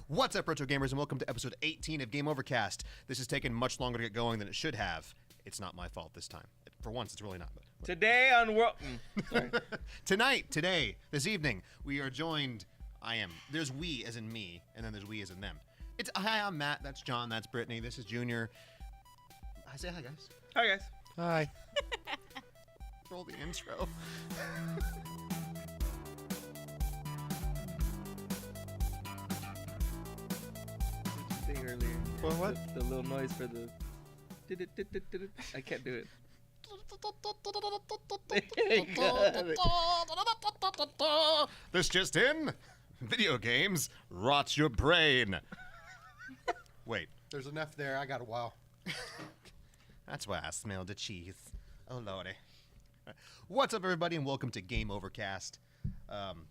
What's up, Retro Gamers, and welcome to episode 18 of Game Overcast. This has taken much longer to get going than it should have. It's not my fault this time. For once, it's really not. But Today on World... Today, this evening, we are joined... There's we as in me, and then there's we as in them. Hi, I'm Matt, that's John, that's Brittany, this is Junior. I say hi, guys. Hi, guys. Hi. Roll the intro. Earlier. Well, what? The little noise for the... I can't do it. This just in. Video games rot your brain. Wait. There's enough there. I got a while. That's why I smell the cheese. Oh, lordy. What's up, everybody, and welcome to Game Overcast.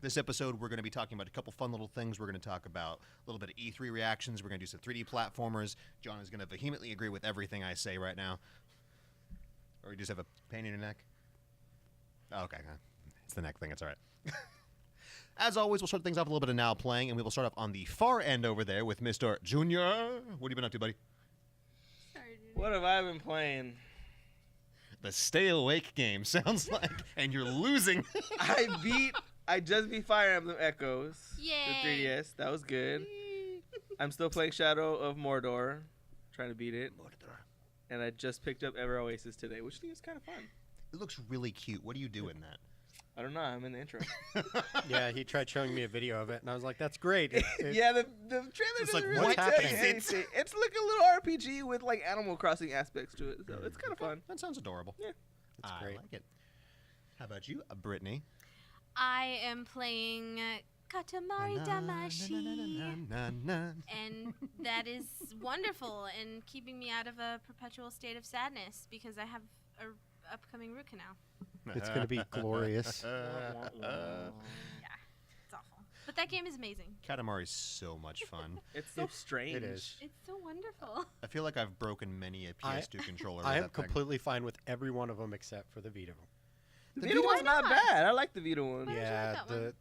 This episode, we're going to be talking about a couple fun little things. We're going to talk about a little bit of E3 reactions. We're going to do some 3D platformers. John is going to vehemently agree with everything I say right now. Or you just have a pain in your neck? Oh, okay. It's the neck thing. It's all right. As always, we'll start things off with a little bit of now playing, and we will start off on the far end over there with Mr. Junior. What have you been up to, buddy? What have I been playing? The Stay Awake game sounds like, and you're losing. I just beat Fire Emblem Echoes. Yay. The 3DS. That was good. I'm still playing Shadow of Mordor, trying to beat it. And I just picked up Ever Oasis today, which I think is kind of fun. It looks really cute. What do you do in that? I don't know. I'm in the intro. Yeah, he tried showing me a video of it, and I was like, "That's great." Yeah, the trailer doesn't like, really what's tell you happening? anything. It's like a little RPG with like Animal Crossing aspects to it, so it's kind of fun. That sounds adorable. Yeah. It's I great. like it. How about you, Brittany? I am playing Katamari Damacy, and that is wonderful and keeping me out of a perpetual state of sadness because I have a upcoming root canal. It's going to be glorious. Yeah, it's awful. But that game is amazing. Katamari's so much fun. It's so strange. It is. It's so wonderful. I feel like I've broken many a PS2 controller. I with am that thing. completely fine with every one of them except for the Vita. The Vita one's not bad. I like the Vita one. Why don't you Yeah, like that one?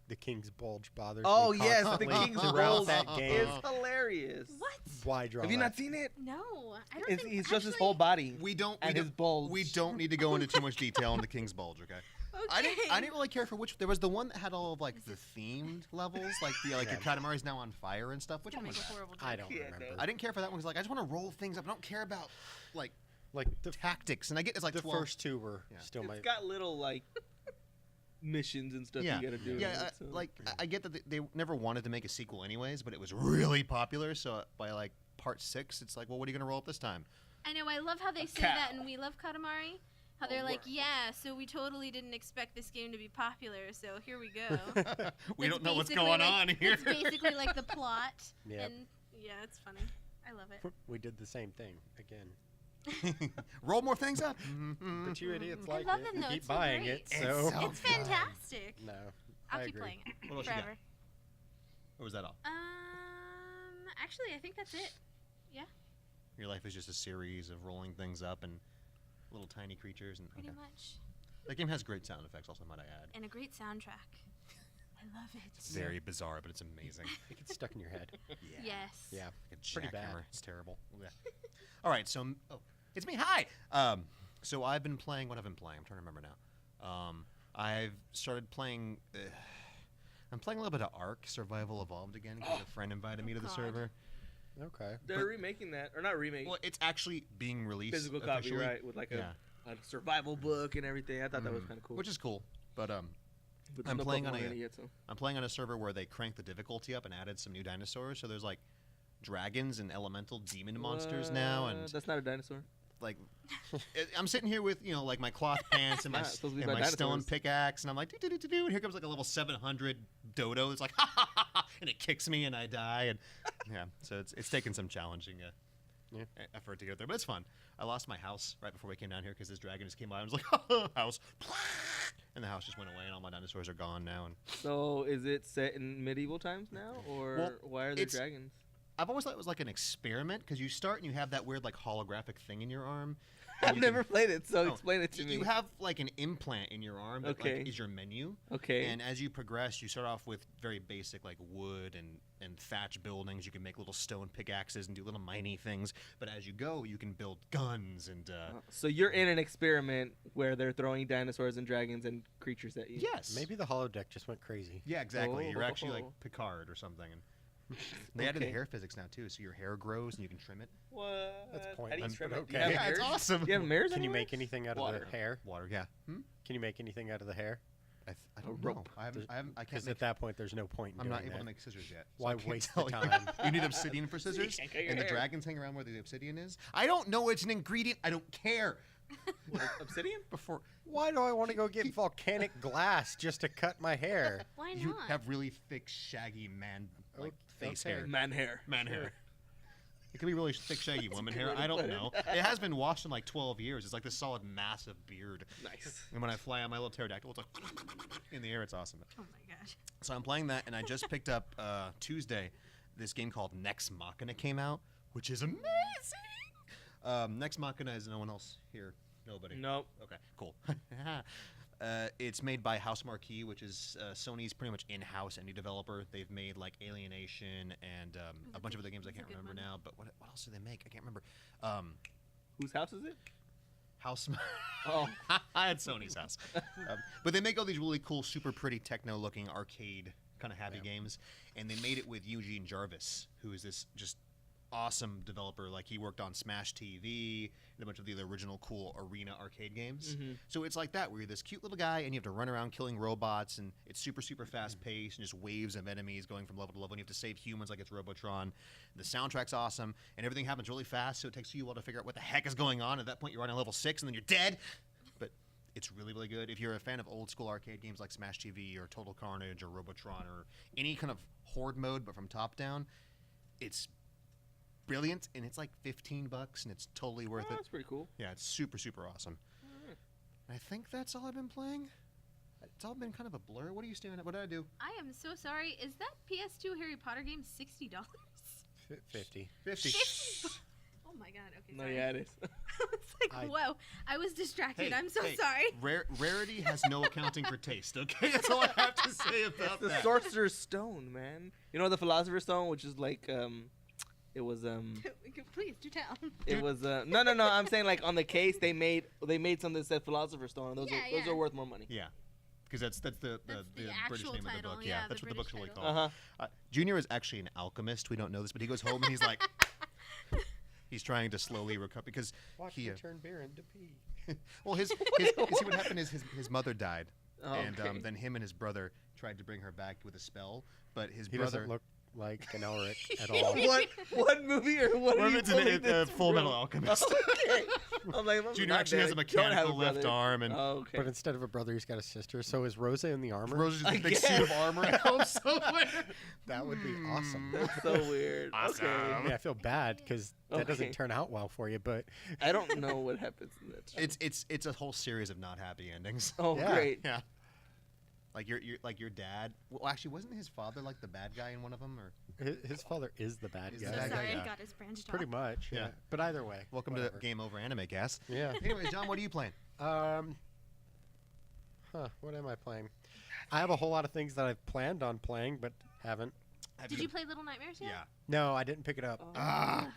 the King's Bulge bothers Oh me yes, the constantly King's throughout Bulge that game. is hilarious. What? Why draw Have you that? not seen it? No, I don't It's think just his actually- whole body. We don't. And we his don't- bulge. We don't need to go into too much detail on the King's Bulge, okay? Okay. I didn't really care for which. There was the one that had all of like the themed levels, like the your Katamari's now on fire and stuff. Which Gonna one make was a that? horrible joke. I don't Yeah, remember. I didn't care for that one because like I just want to roll things up. I don't care about like The tactics, and I get it's like the 12. first two were Yeah. still my. It's got little like missions and stuff Yeah, you gotta do. yeah. so. I get that they never wanted to make a sequel anyways, but it was really popular. So by like part 6, it's like, well, what are you gonna roll up this time? I know. I love how they say cow. that, and we love Katamari. How they're like, word. yeah, so we totally didn't expect this game to be popular, so here we go. We That's don't know what's basically going like- on here. It's basically like the plot. Yep. And yeah, it's funny. I love it. We did the same thing again. Roll more things up. But you idiots I like love it. them, You though. keep It's so buying great. it, so so It's fantastic. no. I'll I keep agree. playing it What else you got? forever. Or was that all? Actually, I think that's it. Yeah, Your life is just a series of rolling things up and little tiny creatures. And pretty okay. much. That game has great sound effects, also, might I add. And a great soundtrack. I love it. It's very bizarre, but it's amazing. It gets stuck in your head. Yes. Yeah. Like a Pretty jackhammer. bad. It's terrible. Yeah. All right, so it's me. Hi. So I've been playing. What I've been playing? I'm trying to remember now. I've started playing. I'm playing a little bit of Ark Survival Evolved again because a friend invited me to the God. server. Okay. They're but- remaking that, or not remaking. Well, it's actually being released Physical copy, officially, right? With like Yeah. a survival book and everything. I thought that was kind of cool. which is cool. But But there's I'm no playing on Pokemon a- in it yet, so. I'm playing on a server where they cranked the difficulty up and added some new dinosaurs. So there's like dragons and elemental demon monsters now, and That's not a dinosaur. like I'm sitting here with like my cloth pants and my Not supposed to be and about my stone dinosaurs. pickaxe, and I'm like do do do do do, and here comes like a level 700 dodo. It's like ha ha ha ha, and it kicks me and I die, and yeah. So it's taken some challenging effort to get there, but it's fun. I lost my house right before we came down here because this dragon just came by. I was like house, and the house just went away, and all my dinosaurs are gone now. And So is it set in medieval times now, or Well, why are there it's- dragons? I've always thought it was like an experiment because you start and you have that weird like holographic thing in your arm, I've never played it, so Oh, explain it to me. You have like an implant in your arm that Okay. like, is your menu. Okay. And as you progress, you start off with very basic like wood and thatch buildings. You can make little stone pickaxes and do little miney things. But as you go, you can build guns and. So you're in an experiment where they're throwing dinosaurs and dragons and creatures at you. Yes. Maybe the holodeck just went crazy. Yeah, exactly. You're actually like Oh. Picard or something. And they added Okay. hair physics now too, so your hair grows and you can trim it. What? That's How do you pointless, trim but it? Do you okay. have Yeah, it's mirrors? awesome. Do you have mirrors Can you anywhere? make anything out Water. of the hair? Water, yeah. Can you make anything out of the hair? I don't rope. know. I can't Because make. at that point, there's no point in I'm doing not able that. to make scissors yet. Why I can't waste tell the you. time? You need obsidian for scissors, can't cut your and the hair. dragons hang around where the obsidian is. I don't know. It's an ingredient. I don't care. What, obsidian? Before Why do I want to go get volcanic glass just to cut my hair? Why you not? have really thick, shaggy man like face okay. hair, Man hair. man hair. It could be really thick, shaggy woman a good hair. way to I don't put it. know. It has been washed in like 12 years. It's like this solid, massive beard. Nice. And when I fly on my little pterodactyl, it's like in the air. It's awesome. Oh my gosh. So I'm playing that, and I just picked up Tuesday this game called Nex Machina came out, which is amazing. Nex Machina is no one else here. Nobody. Nope. Okay, cool. It's made by House Marquee, which is Sony's pretty much in-house indie developer. They've made like Alienation and a bunch of other games I It's a can't good remember one. now. But what else do they make? I can't remember. Whose house is it? House. Oh. at Sony's house. But they make all these really cool, super pretty techno-looking arcade kind of happy games, and they made it with Eugene Jarvis, who is this just awesome developer. Like he worked on Smash TV and a bunch of the original cool arena arcade games. Mhm. So it's like that, where you're this cute little guy and you have to run around killing robots, and it's super, super fast paced and just waves of enemies going from level to level. And you have to save humans like it's Robotron. The soundtrack's awesome, and everything happens really fast, so it takes you a while to figure out what the heck is going on. At that point, you're on level 6, and then you're dead. But it's really, really good. If you're a fan of old school arcade games like Smash TV or Total Carnage or Robotron or any kind of horde mode but from top down, it's brilliant, and it's like $15 and it's totally worth Oh, it. that's pretty cool. Yeah, it's super, super awesome. Alright. I think that's all I've been playing. It's all been kind of a blur. What are you staring at? What did I do? I am so sorry. Is that PS2 Harry Potter game $60? 50. 50. Oh my god. Okay, No, sorry. yeah, it is. I was like, I- whoa. I was distracted. Hey, I'm so hey, sorry. Rarity has no accounting for taste, okay? That's all I have to say about The that. Sorcerer's Stone, man. You know the Philosopher's Stone, which is like it was Please do tell. it was no. I'm saying like on the case they made something that said Philosopher's Stone, and those Yeah. are worth more money. Yeah, because that's the That's the British actual name of the title, book. yeah, That's the what the book's British really title. called. Uh huh. Junior is actually an alchemist. We don't know this, but he goes home and he's like, he's trying to slowly recover because Watch he. me turn beer into pee. Well, his you see what happened is his mother died, Oh, and okay. then him and his brother tried to bring her back with a spell, but his He brother. doesn't look like an Elric at all. What movie or what? Well, are you it's pulling a this Full Metal from? Alchemist. Okay. I'm like, I'm Junior not actually has a dead. Don't have mechanical left brother. arm, and Oh, okay. But instead of a brother, he's got a sister. So is Rosa in the armor? Rose is I a big suit of guess. armor at home somewhere. That would be awesome. That's so weird. Awesome. Okay. I mean, I feel bad because that Okay. doesn't turn out well for you, but I don't know what happens in that. It's a whole series of not happy endings. Oh, Yeah. great. Yeah. Like your dad. Well, actually, wasn't his father like the bad guy in one of them? Or his father is the bad Is guy. the So bad guy, sorry, yeah. I got his branched Pretty off. much, yeah. Yeah. But either way. welcome whatever. to Game Over Anime Cast. Yeah. Anyways, John, what are you playing? What am I playing? I have a whole lot of things that I've planned on playing, but haven't. Did you play Little Nightmares yet? Yeah. No, I didn't pick it up. Oh. Ah.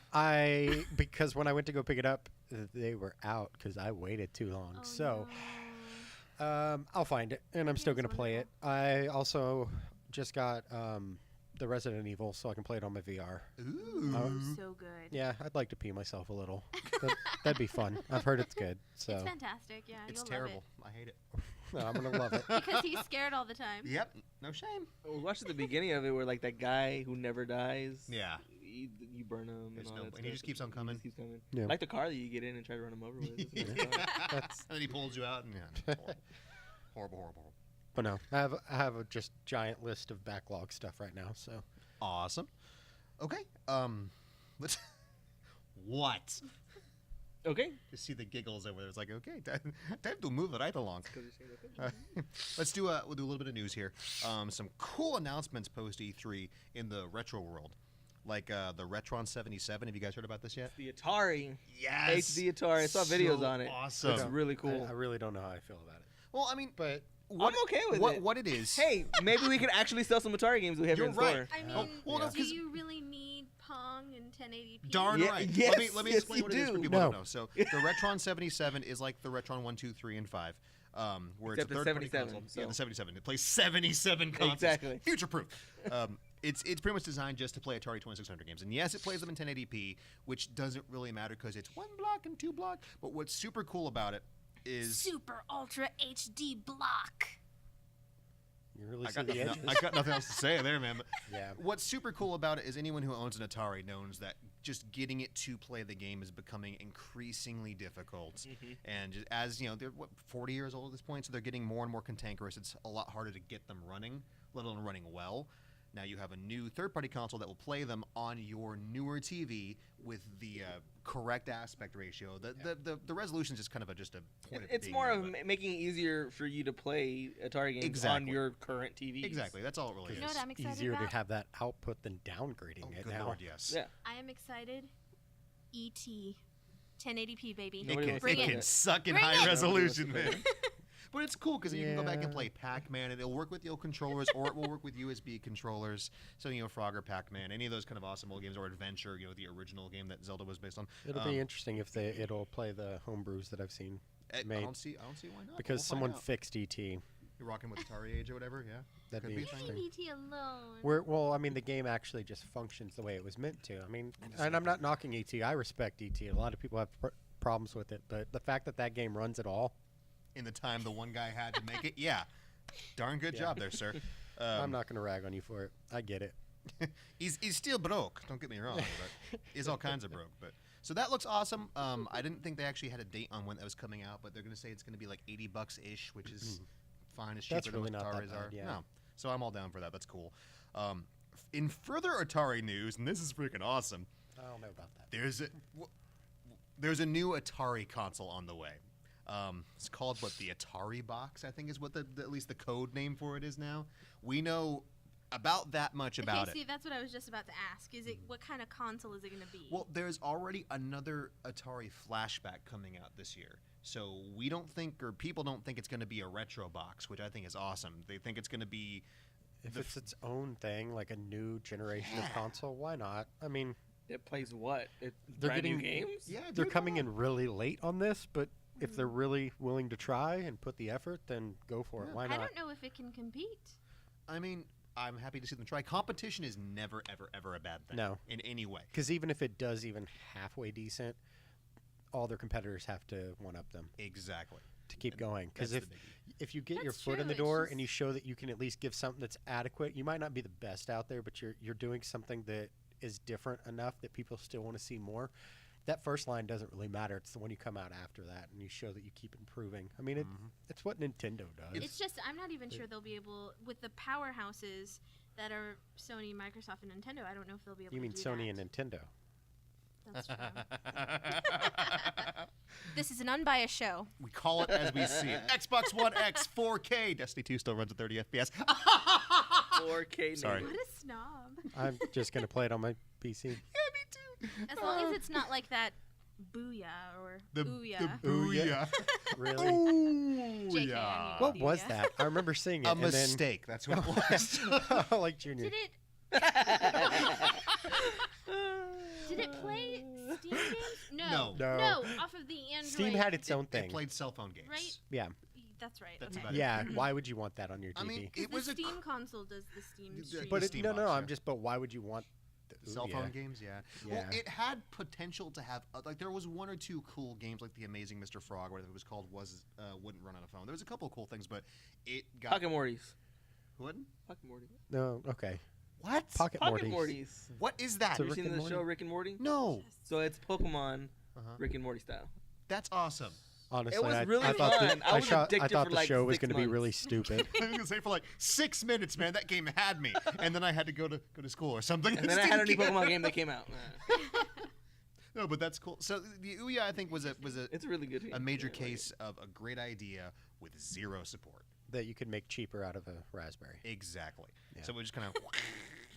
Because when I went to go pick it up, they were out because I waited too long. Oh, So no. I'll find it, and I'm still Yes, gonna play it. I also just got the Resident Evil, so I can play it on my VR. Ooh. So good. Yeah, I'd like to pee myself a little. That'd be fun. I've heard it's good. So It's fantastic. Yeah, It's you'll terrible. I hate it. no, I'm gonna love it. love it. Because he's scared all the time. Yep. No shame. We watched the beginning of it where like that guy who never dies. Yeah. You burn him. There's and all no- that and he stuff. just keeps on coming. He just keeps coming. Yeah. Like the car that you get in and try to run him over with. It's Yeah. really fun. That's- And then he pulls you out, and yeah, horrible, horrible. But no, I have a just giant list of backlog stuff right now. So Awesome. Okay. Let's. What? Okay. Just see the giggles over there. It's like, okay, time to move right along. 'Cause you're saying that. We'll do a little bit of news here. Some cool announcements post E3 in the retro world. like the Retron 77. Have you guys heard about this yet? The Atari. Yes. HD Atari. I saw videos on it. Awesome. It's really cool. I really don't know how I feel about it. Well, I mean, But what, I'm okay with it. What it is? Hey, maybe we can actually sell some Atari games we have You're in right. store. I mean, Oh, well, no, do 'cause- you really need Pong and 1080p? Darn Yeah, right. yes, let me yes, explain you what it is for do. people who No. don't know. So the Retron 77 is like the Retron 1, 2, 3, and 5. Where Except it's a the third-party 77, console. so- Yeah, the 77. It plays 77 consoles. Exactly. Future-proof. It's pretty much designed just to play Atari 2600 games. And yes, it plays them in 1080p, which doesn't really matter because it's 1 block and 2 block. But what's super cool about it is... Super Ultra HD block. you really I see got, the nothing, edges. I got nothing else to say there, man. But Yeah. what's super cool about it is anyone who owns an Atari knows that just getting it to play the game is becoming increasingly difficult. And just, as you know, they're 40 years old at this point, so they're getting more and more cantankerous. It's a lot harder to get them running, let alone running well. Now you have a new third-party console that will play them on your newer TV with the correct aspect ratio. The resolution is just kind of just a point of It's being more there, of but- making it easier for you to play Atari games on Exactly. your current TV. exactly. That's all it really You is. know what I'm excited Easier about? to have that output than downgrading Oh, it good now. lord, yes. Yeah. I am excited. E.T. 1080p, baby. It Nobody can, wants Bring it it. can suck in Bring high it. resolution, Nobody wants man. But it's cool because you can go back and Yeah. play Pac-Man, and it'll work with the old controllers, or it will work with USB controllers. So, you know, Frogger, Pac-Man, any of those kind of awesome old games, or Adventure, you know, the original game that Zelda was based on. It'll be interesting if it'll play the homebrews that I've seen I made. don't see why not. because We'll someone find out. fixed ET. You're rocking with Atari Age or whatever, yeah. That'd Could be be a thing. interesting. Leave E.T. alone. Well, I mean, the game actually just functions the way it was meant to. I mean, and I'm not knocking ET. I respect ET. A lot of people have problems with it, but the fact that that game runs at all, In the time the one guy had to make it, yeah. Darn good Yeah. job there, sir. I'm not going to rag on you for it. I get it. He's still broke. Don't get me wrong, but he's all kinds of broke. But so that looks awesome. I didn't think they actually had a date on when that was coming out, but they're going to say it's going to be like $80 ish, which is fine. It's cheaper That's than really what not that Ataris bad, are. yeah. No, so I'm all down for that. That's cool. In further Atari news, and this is freaking awesome. I don't know about that. There's a new Atari console on the way. It's called the Atari box, I think is what at least the code name for it is now. We know about that much about okay, it. see, that's what I was just about to ask. Is it what kind of console is it going to be? Well, there's already another Atari flashback coming out this year. So we don't think, or people don't think it's going to be a retro box, which I think is awesome. They think it's going to be If the it's its own thing, like a new generation Yeah. of console, why not? I mean, It plays what? They're Brand new getting- games? yeah, they're dude, coming why in really late on this, but if they're really willing to try and put the effort, then go for it. Yeah. Why I not? don't know if it can compete. not? I mean, I'm happy to see them try. Competition is never, ever, ever a bad thing. No. In any way. Because even if it does even halfway decent, all their competitors have to one up them Exactly. to keep going. Because That's if the biggie. if you get your That's foot in the true, it's door just- and you show that you can at least give something that's adequate, you might not be the best out there, but you're doing something that is different enough that people still want to see more. That first line doesn't really matter. It's the one you come out after that and you show that you keep improving. I mean, it's what Nintendo does. It's just I'm not even sure they'll be able with the powerhouses that are Sony, Microsoft, and Nintendo. I don't know if they'll be able You to mean do Sony that. and Nintendo? That's true. This is an unbiased show. We call it as we see it. Xbox One X 4K. Destiny 2 still runs at 30 FPS. 4K. Sorry. What a snob. I'm just going to play it on my PC. Yeah, me too. As long as it's not like that booyah or The ooyah. booyah. Really? JK, Booyah. I mean. What was Booyah. that? I remember seeing it. A and then- mistake. That's what it was. like Junior. Did it? Did it play Steam games? No. No. No. Off of the Android. Steam had its own It thing. played cell phone games. Right? Yeah. That's right. That's okay. about it. Yeah. Why would you want that on your TV? I mean, 'Cause it was the a Steam console does the Steam The- stream. but Steam no, box, I'm yeah. just. But why would you want the cell Ouya? phone games, yeah. Well, Yeah. it had potential to have like there was one or two cool games like the Amazing Mr. Frog, whatever it was called, wouldn't run on a phone. There was a couple of cool things, but it got Pocket Morty's. wouldn't. Pocket Morty. No. Okay. What? Pocket Pocket Morty's. Morty's. What is that? It's a Have you Rick seen and the Morty? show Rick and Morty? No. So it's Pokemon, Uh-huh. Rick and Morty style. That's awesome. Honestly, was I, really I thought fun. I was I addicted thought for the like show was 6 going to be months. really stupid. I was gonna say for like 6 minutes, man. That game had me, and then I had to go to school or something. And then I had a new Pokemon game that came out. No, but that's cool. So the Ouya, I think, was a It's a really good game. a major Yeah, I like case of a great idea with zero support. that you could make cheaper out of a Raspberry. Exactly. Yeah. So we just kind of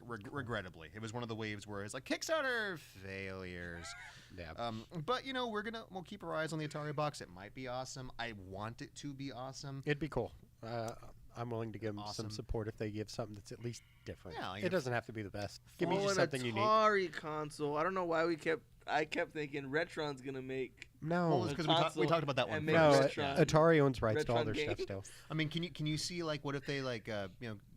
regrettably. It was one of the waves where it's like Kickstarter failures. Yeah. But we'll keep our eyes on the Atari box. It might be awesome. I want it to be awesome. It'd be cool. I'm willing to give them Awesome. some support if they give something that's at least different. Yeah, like it doesn't have to be the best. Give me Oh, just an something unique. Atari console. I don't know why I kept thinking Retron's gonna make. No, Well, it's because we talked about that one and make no. first. Retron. Atari owns rights to all Retron their stuff games. still. I mean, can you see like what if they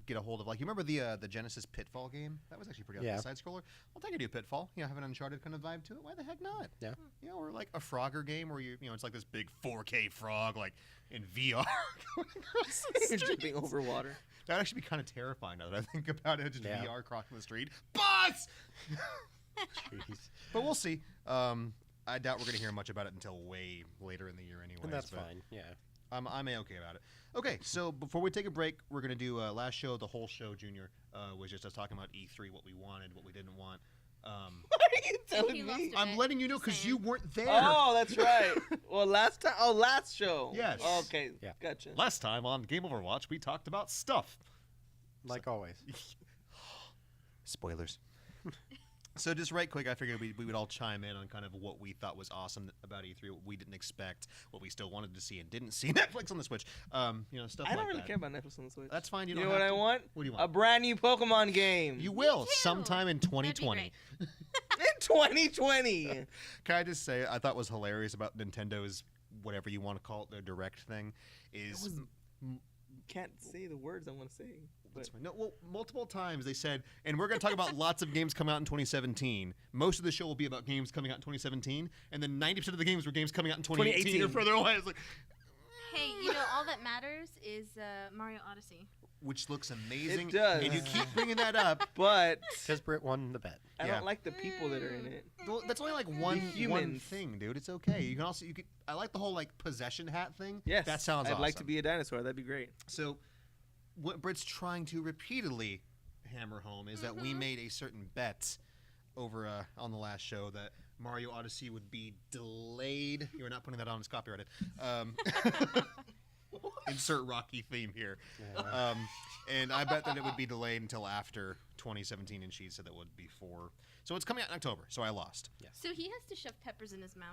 get a hold of you remember the Genesis Pitfall game? That was actually pretty awesome. Yeah. Side scroller. I'll take a new Pitfall. Have an Uncharted kind of vibe to it. Why the heck not? Yeah. Or like a Frogger game where it's like this big 4K frog like in VR going across the You're street. jumping over water. That'd actually be kind of terrifying now that I think about it. Just Yeah. VR crossing the street. Boss! Jeez. But we'll see. I doubt we're going to hear much about it until way later in the year anyway. And that's fine. Yeah. I'm okay about it. Okay, so before we take a break, we're going to do last show, the whole show, Junior, was just us talking about E3, what we wanted, what we didn't want. What are you telling he lost me? it. I'm letting you know because Same. you weren't there. Oh, that's right. Well, last show. Yes. Okay. Yeah. Gotcha. Last time on Game Over Watch, we talked about stuff. Like always. Spoilers. So just right quick, I figured we would all chime in on kind of what we thought was awesome about E3, what we didn't expect, what we still wanted to see and didn't see. Netflix on the Switch, stuff I like don't really that. care about Netflix on the Switch. That's fine. You You don't know what have I to. want? What do you A want? brand new Pokemon game. You will too. sometime in That'd be 2020. great. In 2020. Can I just say, I thought was hilarious about Nintendo's whatever you want to call it, their direct thing is. Can't say the words I want to say. But That's fine. No, well, multiple times they said, and we're going to talk about lots of games coming out in 2017. Most of the show will be about games coming out in 2017, and then 90% of the games were games coming out in 2018 or 2018. further away. It's like, Hey, all that matters is Mario Odyssey. which looks amazing. It does. And you keep bringing that up. but Because Britt won the bet. I Yeah. don't like the people that are in it. Well, that's only like one humans. thing, dude. It's okay. You can also I like the whole like possession hat thing. Yes. that sounds I'd awesome. like to be a dinosaur. That'd be great. So, what Britt's trying to repeatedly hammer home is that we made a certain bet over on the last show that Mario Odyssey would be delayed. You were not putting that on as copyrighted. Insert Rocky theme here. Yeah. And I bet that it would be delayed until after 2017, and she said that would be before. So it's coming out in October, so I lost. So he has to shove peppers in his mouth.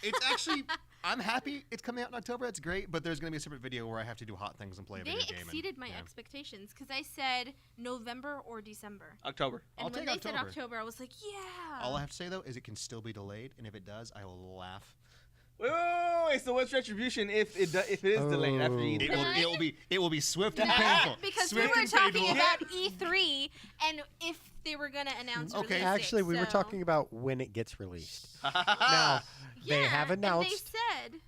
It's actually, I'm happy it's coming out in October. That's great, but there's going to be a separate video where I have to do hot things and play a They video game. exceeded my yeah. expectations because I said November or December. October. I'll And when take they said October. October, I was like, yeah. All I have to say, though, is it can still be delayed, and if it does, I will laugh. Wait. So what's retribution if it is delayed after you It eat will, it? it will be swift and No, painful. because Swift we were and talking painful. about E3 and if they were going to announce Okay. release Actually, date, we were so- talking about when it gets released. Now, they Yeah, have and announced they said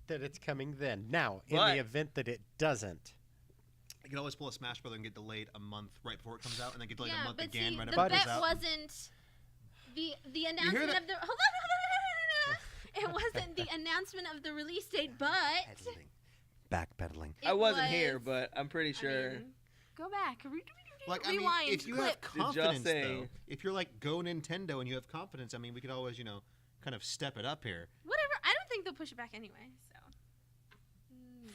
that it's coming then. Now, in But- the event that it doesn't, You can always pull a Smash Brother and get delayed a month right before it comes out, and then get delayed yeah, a month but again see, right the after it bet comes out. wasn't the announcement that? of the hold on. It wasn't the announcement of the release date, but Backpedaling. I wasn't was- here, but I'm pretty I sure. mean, go back. Like, I mean, Rewind. if you clip. have confidence, say- though, if you're like Go Nintendo and you have confidence, I mean, we could always, kind of step it up here. Whatever. I don't think they'll push it back anyway. So.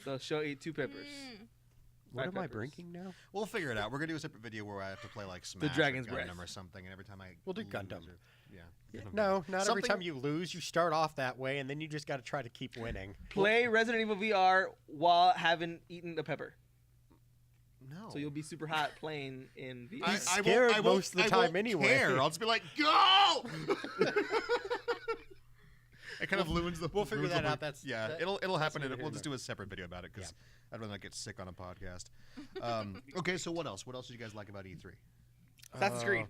So she'll eat 2 peppers. what Black am I peppers. drinking now? We'll figure it out. We're gonna do a separate video where I have to play like Smash, Dragon's or Breath. Gundam or something, and every time I We'll do lose Gundam. or- yeah. No, not every Something- time you lose, you start off that way, and then you just got to try to keep winning. Play Resident Evil VR while having eaten a pepper. No. So you'll be super hot playing in VR. He's scared most of the time won't anyway. Care. I'll just be like, go! It kind of ruins the. We'll figure ruins that the out. work. That's- yeah. that- It'll happen. neither And here we'll just nor- do a separate video about it because I'd rather not get sick on a podcast. Okay, so what else? What else did you guys like about E3? Assassin's Creed.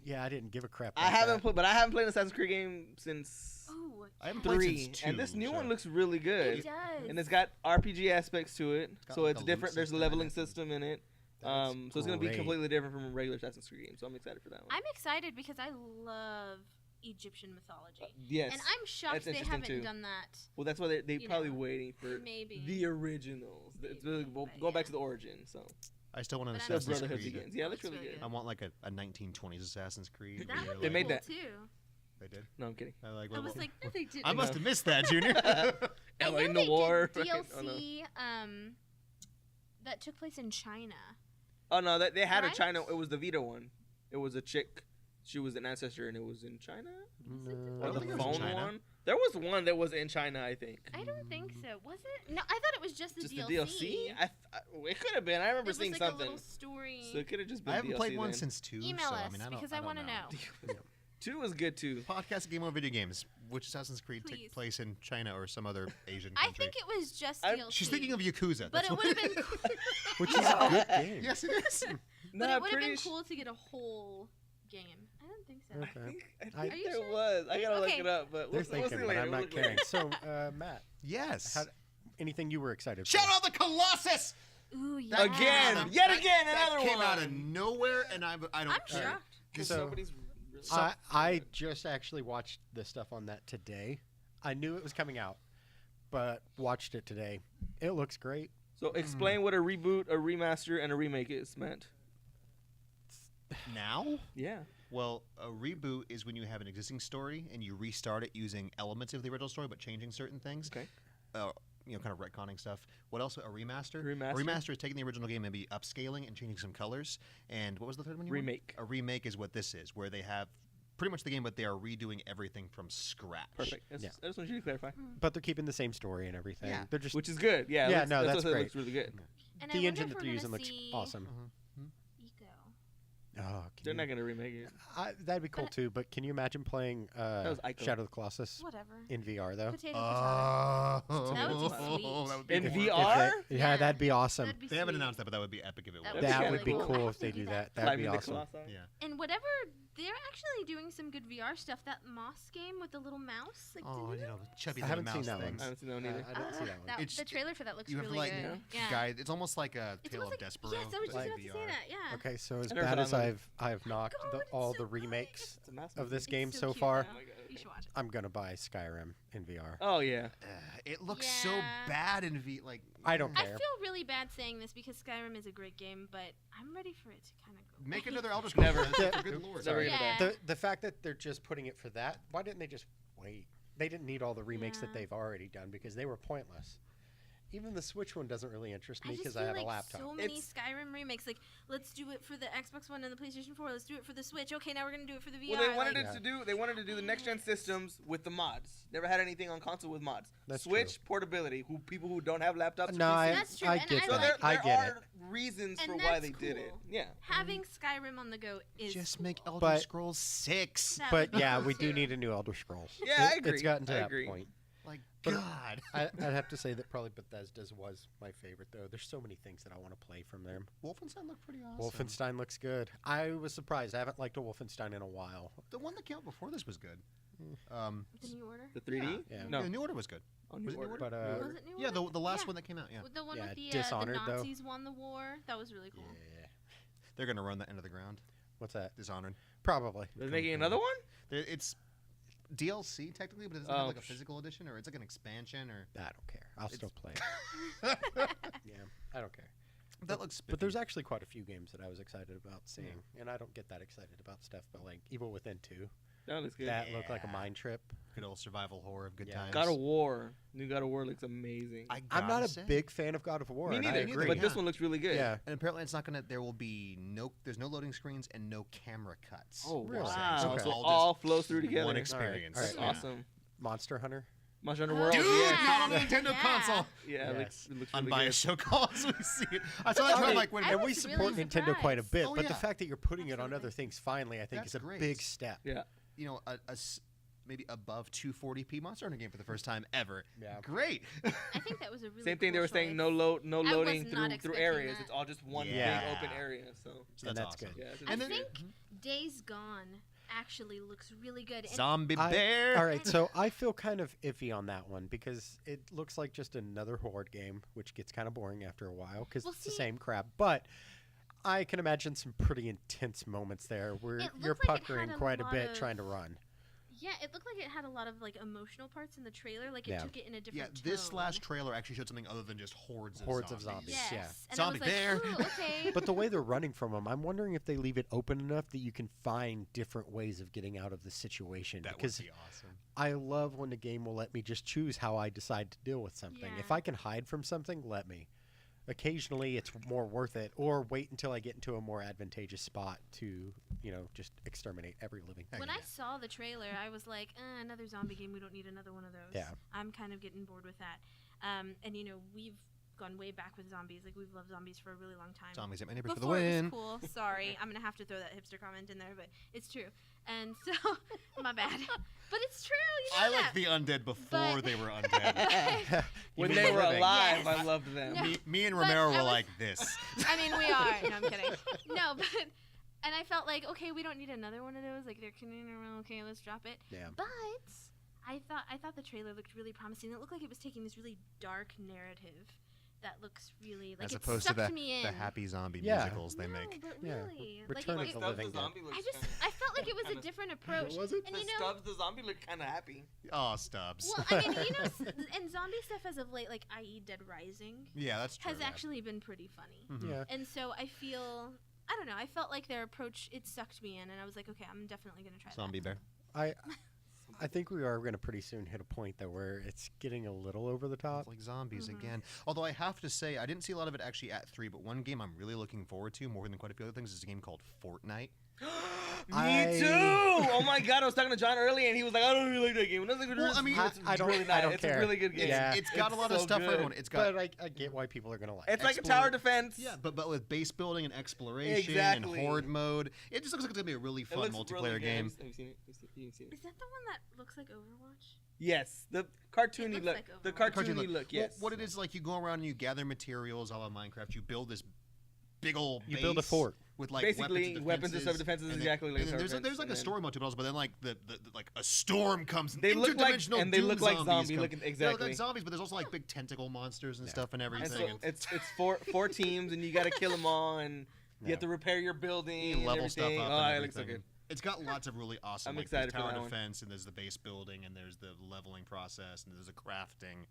Yeah, I didn't give a crap. I about haven't that. played, but I haven't played an Assassin's Creed game since Oh, I haven't played 3, since 2. and this new so- one looks really good. it does. And it's got RPG aspects to it, got so like it's a loot different. There's a system in leveling it. system in it. That's So it's going to be great. completely different from a regular Assassin's Creed game. So I'm excited for that one. I'm excited because I love Egyptian mythology. Yes. And I'm shocked that's they interesting haven't too. done that. Well, that's why they're you probably know, waiting for Maybe. the originals. It's really, Maybe, but going back yeah. to the origin. So I still want an But I the don't Assassin's know. Brotherhood Creed. begins. Yeah, that's Looks really really good. I want like a 1920s Assassin's Creed. That where would you're be They made cool that. too. They did. No, I'm kidding. I like. I was like, no, they didn't. I must have missed that, Junior. I LA know they Noir. did fucking- oh, no. DLC that took place in China. Oh no, they had a Right? China. It was the Vita one. It was a chick. She was an ancestor, and it was in China. I Or don't the think it was in phone China. one. There was one that was in China, I think. I don't think so. Was it? No, I thought it was just the Just DLC. the DLC. It could have been. I remember It was seeing like something. a little story. So it could have just been. I haven't DLC played one then. since 2. Email so, us I mean, because I want to know. 2 was good too. Podcast Game Over Videogames. Which Assassin's Creed Please. took place in China or some other Asian I country? think it was just I- DLC. She's thinking of Yakuza. But That's it what- would have been. Cool. Which is a good game. Yes, it is. But Nah, it would have been pretty cool to get a whole game. I don't think so. Okay. I I- think Are you there sure? was. I gotta look Okay. it up, but They're we'll thinking, see but later. I'm We'll not look later. caring. So, Matt, Yes. anything you were excited Shadow for? of the Colossus. Ooh, yeah. That Again. came out of- Yet that- again, that another came out one. of nowhere, and I don't. I'm shocked. Because So- somebody's really I just actually watched the stuff on that today. I knew it was coming out, but watched it today. It looks great. So explain what a reboot, a remaster, and a remake is meant. Now. Yeah. Well, a reboot is when you have an existing story and you restart it using elements of the original story, but changing certain things. Okay. Kind of retconning stuff. What else? A remaster. Remaster? A remaster is taking the original game, maybe upscaling and changing some colors. And what was the third one? Remake. A remake is what this is, where they have pretty much the game, but they are redoing everything from scratch. Perfect. Yeah. I just want you to clarify. But they're keeping the same story and everything. Yeah. They're just Which is good. Yeah. Yeah, looks- no, that's what I said, great. looks really good. And I the wonder engine if that we're they're using gonna looks see awesome. Eco. Oh, They're not gonna remake it. that'd be cool too. But can you imagine playing was Ico. Shadow of the Colossus Whatever. in VR though? Potato, potato. Oh, That would be sweet. that would be In if- VR? Yeah, that'd be awesome. That'd be They haven't sweet. announced that, but that would be epic if it That was. would That really would be cool. cool I if they would do do that. that. That'd be Climbing the awesome. Colossi. Yeah. And whatever, they're actually doing some good VR stuff. That Moss game with the little mouse. Like, Oh, did you know, the chubby I little haven't seen mouse that things. I haven't seen that one either. I didn't see that one. It's- the trailer for that looks You have really to like good. Yeah. guide. It's almost like a It's Tale of almost like, Despero. yes, I was just like about to say VR. that. Yeah. Okay, so as I never bad as downloaded it. I've knocked God, it's all so the good. remakes It's a massive of this It's game so so cute, far, though. Oh my God. You should watch it. I'm gonna buy Skyrim in VR. Oh yeah. It looks so Yeah. bad in V. Like I don't I care. feel really bad saying this because Skyrim is a great game, but I'm ready for it to kind of go. make away. another Elder Scrolls. Never. That's- Good lord. Never Sorry. gonna Yeah. die. The fact that they're just putting it for that, why didn't they just wait? They didn't need all the remakes that Yeah. they've already done because they were pointless. Even the Switch one doesn't really interest me I just because feel I have like a laptop. so many It's- Skyrim remakes. Like, let's do it for the Xbox One and the PlayStation 4. Let's do it for the Switch. Okay, now we're gonna do it for the VR. Well, they wanted like, it to do. They wanted to do the next gen systems with the mods. Never had anything on console with mods. That's Switch portability. Who people who don't have laptops. No, or PCs. That's true, I and get I So that. there, like I there get are it. reasons And for why that's they did it. cool. Yeah. having Skyrim on the go is Just cool. make Elder But- Scrolls 6. That But would be yeah, cool we do too. need a new Elder Scrolls. Yeah, I It's agree. gotten to I that agree. point. Like But- God. I'd have to say that probably Bethesda's was my favorite though. There's so many things that I want to play from them. Wolfenstein looked pretty awesome. Wolfenstein looks good. I was surprised. I haven't liked a Wolfenstein in a while. The one that came out before this was good. The New Order. The 3D. Yeah. No. the New Order was good. Oh, Was New it New Order. Order? But New Order. Was it New Yeah, Order? the last Yeah. one that came out. Yeah, With the one Yeah, with the Dishonored, though. Nazis won the war. That was really cool. Yeah. they're gonna run that into the ground. What's that? Dishonored. Probably. They're making another one. It's DLC technically, but it doesn't Oh, have like a physical edition, or it's like an expansion, or I don't care. I'll It's- still play it. Yeah, I don't care. that looks. But there's spiffy. actually quite a few games that I was excited about seeing, and I don't get that excited about stuff. But like Evil Within 2, That looks good. that looked like a Yeah. mind trip. good old survival horror of good Yeah. times. God of War. New God of War looks amazing. I I'm not gotta a say. big fan of God of War. Me and I neither. agree. But this Yeah. one looks really good. Yeah. And apparently, it's not gonna. There will be no. There's no loading screens and no camera cuts. Oh Really? wow! So Okay. it's So all all just flows through together. one That's experience. All right. Yeah. awesome. Monster Hunter. Monster Hunter Oh, World. Dude, Yes. not on the Yeah. Nintendo Yeah. console. Yeah, it Yes. looks On really Bias good. Show calls, we see it. I saw that trailer, Okay, like when I and we was support really Nintendo quite a surprised. bit, Oh, but the yeah. fact that you're putting it on Absolutely. other things finally, I think, That's is a great. big step. Yeah. you know maybe above 240p Monster Hunter game for the first time ever. Yeah. Great. I think that was a really Same thing. cool they were saying choice. no I was loading not through expecting areas. that. It's all just one Yeah. big open area. So So And that's that's awesome. good. yeah. it's I And then- think Days Gone actually looks really good. And Zombie I- bear. All right, so I feel kind of iffy on that one because it looks like just another horde game, which gets kind of boring after a while because Well, it's the see- same crap. But I can imagine some pretty intense moments there where It you're looked like it puckering had a quite a lot bit of- trying to run. yeah, it looked like it had a lot of like emotional parts in the trailer. Like it Yeah. took it in a Yeah, different this tone. last trailer actually showed something other than just hordes of Hordes of zombies. zombies. Yes. yeah. And Zombie I was bear. like, ooh, okay. But the way they're running from them, I'm wondering if they leave it open enough that you can find different ways of getting out of the situation. That would because be awesome. I love when the game will let me just choose how I decide to deal with something. Yeah. If I can hide from something, let me. occasionally it's more worth it, or wait until I get into a more advantageous spot to, just exterminate every living thing. When I saw the trailer, I was like, another zombie game. We don't need another one of those. Yeah. I'm kind of getting bored with that. And we've gone way back with zombies. Like, we've loved zombies for a really long time. Zombies at my neighbor for the Before it win. was cool. Sorry, I'm gonna have to throw that hipster comment in there, but it's true. And so, my bad. But it's true. I that. like the undead before But- they were undead. When Even they were living. alive, Yes. I loved them. No. me and But Romero I were was- like this. I mean, we are. No, I'm kidding. No, but and I felt like, okay, we don't need another one of those. Like, they're canoeing around. Okay, let's drop it. Yeah. But I thought the trailer looked really promising. It looked like it was taking this really dark narrative that looks really like As it opposed to sucked me in. the happy zombie Yeah. musicals they no, make. but Yeah. really, Return like of it, the Living Dead. I felt like it was a different approach. Was it? And Stubbs the zombie looked kind of happy. Oh, Stubbs. well, I mean, and zombie stuff as of late, like i.e. Dead Rising, Yeah, that's true. has actually been pretty funny. Mhm. Yeah. And so I don't know, I felt like their approach, it sucked me in, and I was like, okay, I'm definitely going to try Zombie that. bear. I think we are going to pretty soon hit a point though where it's getting a little over the top. It's like zombies Mhm. again. Although I have to say, I didn't see a lot of it actually at 3, but one game I'm really looking forward to more than quite a few other things is a game called Fortnite. Me too. Oh my god, I was talking to John earlier, and he was like, "I don't really like that game." And I was like, Well, I mean, it's I don't- really I nice. don't It's care. a really good game. Yeah. It's got a lot of so stuff for good. everyone. It's got But I get why people are going to like it. It's like a Explore- tower defense. yeah, but with base building and exploration Exactly. and horde mode, it just looks like it's gonna be a really It fun looks multiplayer really good. game. Have you seen it? You've seen it? Is that the one that looks like Overwatch? Yes, the cartoony looks look. like The Overwatch. cartoony look. Well, Yes. what it is like, you go around and you gather materials a la Minecraft. You build this big old You build a base fort. with like Basically, weapons and self-defense is and then- exactly like and then tower there's defense, like a and story mode to it also, but then like the like a storm comes. They look like interdimensional and they doom look like zombies zombie come. looking They look exactly. like zombies, but there's also like big tentacle monsters and stuff and And everything. so it's four teams, and you got to kill them all, and you have to repair your building You and level stuff everything. up. Oh, and it looks so everything. good. It's got lots of really awesome. I'm like, excited there's for tower that one. defense, and there's the base building, and there's the leveling process, and there's the crafting.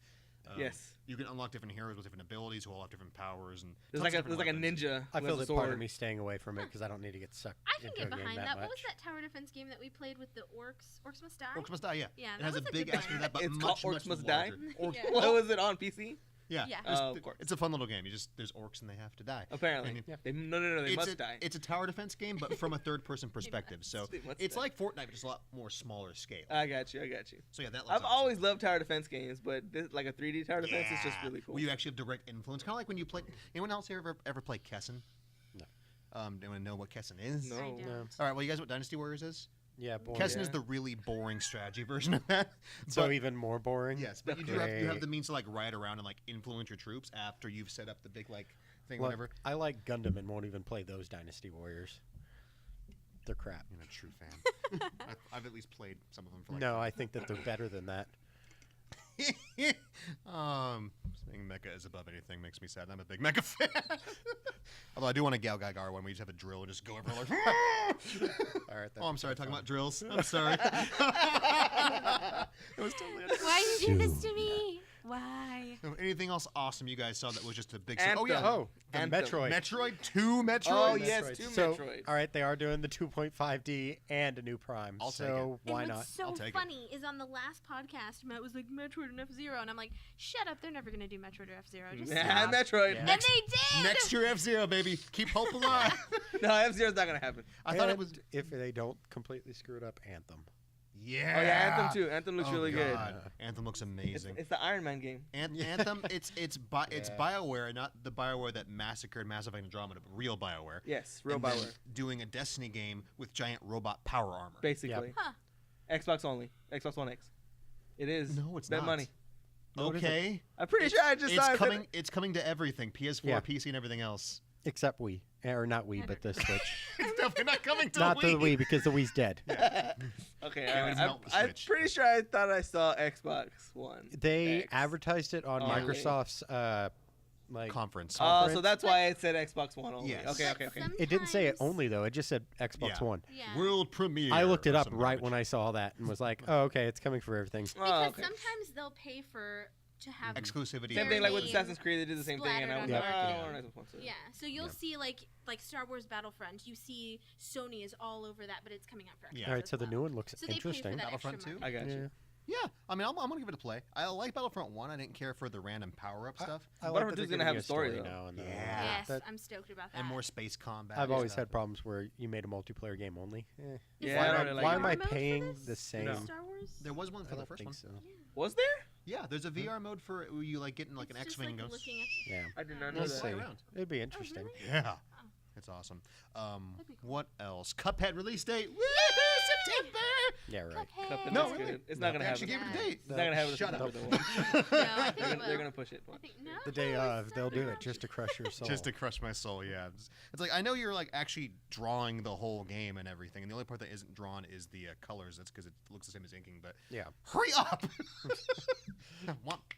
Yes. You can unlock different heroes with different abilities who all have different powers, and There's tons like of a different weapons. ninja. I who feel has that a part of sword. me staying away from it because I don't need to get sucked I can into get a game behind that that. much. What was that tower defense game that we played with the orcs? Orcs Must Die? Orcs Must Die, yeah. Yeah, It that has a was a big good aspect of one. that, but It's much, called much Orcs Must Die. larger. Yeah. What was it on PC? Yeah. Yeah. Oh, of course. It's a fun little game. There's orcs and they have to die. Apparently. And Yeah. No, they it's must a, die. It's a tower defense game, but from a third-person perspective. So They must it's die. like Fortnite, but just a lot more smaller scale. I got you. So yeah, that. Looks I've awesome. always loved tower defense games, but this, like a 3D tower defense is just Yeah. really cool. Well, you actually have direct influence, kind of like when you play. Anyone else here ever play Kessen? No. Do you want to know what Kessen is? No. I don't. No. All right. Well, you guys know what Dynasty Warriors is? Yeah, boring. Kessen is Yeah. the really boring strategy version of that. So But- even more boring. yes, but you do have Great. the means to like ride around and like influence your troops after you've set up the big like thing, Well, whatever. I like Gundam and won't even play those Dynasty Warriors. They're crap. You're not a true fan. I've at least played some of them for like. No, I think that they're better than that. Saying mecha is above anything makes me sad. I'm a big mecha fan. Although I do want a Gal Gagar one where you just have a drill and just go everywhere like. All right. Oh, I'm sorry. Talking about drills. I'm sorry. it was totally. Why did you do this to me? Why? Anything else awesome you guys saw that was just a big? Anthem. Oh yeah. Oh, the Anthem. Metroid. Metroid 2 Metroid. Oh, yes, Metroid. two So, Metroids. all right, they are doing the 2.5D and a new Prime. I'll take so why and not? what's so I'll take it. funny is on the last podcast, Matt was like, Metroid and F-Zero. And I'm like, shut up. They're never going to do Metroid or F-Zero. Just Yeah, stop. Metroid. Yeah. And they did! Next year F-Zero, baby. Keep hope alive. No, F-Zero's not gonna happen. I thought it And was. if they don't completely screw it up, Anthem. Yeah. Oh yeah, Anthem too. Anthem looks Oh, really good. God. Anthem looks amazing. It's the Iron Man game. Anthem, it's Yeah. BioWare, not the BioWare that massacred Mass Effect Andromeda, but real BioWare. Yes, real And then BioWare. doing a Destiny game with giant robot power armor. Basically. Huh. Xbox only. Xbox One X. It is. No, it's Bet not. money. No, it isn't. Okay. I'm pretty sure I just It's saw it. coming. It's coming to everything. PS4, Yeah. PC, and everything else. Except Wii. Or not Wii, but the Switch. It's definitely not coming to not Wii. the Wii, because the Wii's dead. Okay, Can't even melt the I'm Switch. pretty sure I thought I saw Xbox One. They X. advertised it on Oh, really? Microsoft's like Conference. Oh, conference. so that's why it said Xbox One only. Yes. Okay, But okay. It didn't say it sometimes- only though. It just said Xbox Yeah. One. Yeah. World premiere. I looked it or up some right garbage. when I saw that and was like, "Oh, okay, it's coming for everything." Oh, Because okay. sometimes they'll pay to have Exclusivity. Same thing like with name Assassin's Creed. They did the same thing, and I was splattered like, on oh, marketing. we're not supposed to. Yeah, so you'll Yeah. see like Star Wars Battlefront. You see Sony is all over that, but it's coming out for Xbox Yeah. All right, as so the well. new one looks So they pay for interesting. that extra Battlefront 2? money. I got you. Yeah, I mean, I'm gonna give it a play. I like Battlefront 1. I didn't care for the random power-up stuff. I like Battlefront that 2 's they're gonna giving have you a story, though. now and then. Yeah. Yes, That- I'm stoked about that. And more space combat. I've and always stuff. had problems where you made a multiplayer game only. Is Yeah, why I there don't a really like why it. am I VR mode for paying this? the same? No. Star Wars? There was one for I the don't first think one. so. Yeah. Was there? Yeah, there's a VR mode for where you like getting like It's an just, X-wing like, goes. looking at- Yeah. I did not know We'll that. see. around. It'd be interesting. really? Yeah, Oh. it's awesome. That'd be cool. What else? Cuphead release date. Woo! September. Yeah, right. Cuphead No, looks really? good. It's not gonna They have actually it. gave it a Yeah. date. It's not gonna have it. Shut as up. a Cuphead, though. No, I think They're it gonna- will. they're gonna push it. I think no. The day of, it's they'll not do gonna it just to crush your soul. Just to crush my soul, yeah. It's like I know you're like actually drawing the whole game and everything, and the only part that isn't drawn is the colors. That's because it looks the same as inking. But Yeah. hurry up!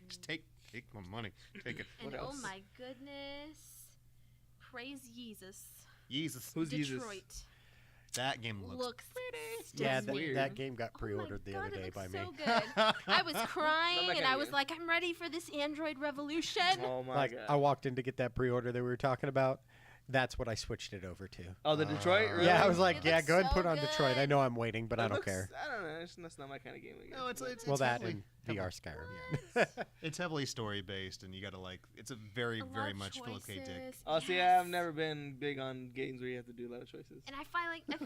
Just take my money. Take it. What And oh else? my goodness, praise Jesus! Jesus, Who's Jesus? Detroit that game looks. Yeah, That's that, weird. that game got Oh my pre-ordered the God, other it day looks by me. so good. I was crying Not my and kinda I was game. like, I'm ready for this Android revolution. Oh my Like, god. I walked in to get that pre-order that we were talking about. That's what I switched it over to. Oh, the Detroit. Really? Yeah, I was It like, yeah, looks go ahead and so put on Detroit. I good. know I'm waiting, but I It don't looks- care. I don't know. That's not my kind of game. I guess. No, it's Well, that heavily, and VR Skyrim. yeah. It's heavily story based, and you gotta like. It's a very A lot very of much Philip K. Dick. choices. Oh, see, Yes. I've never been big on games where you have to do a lot of choices. And I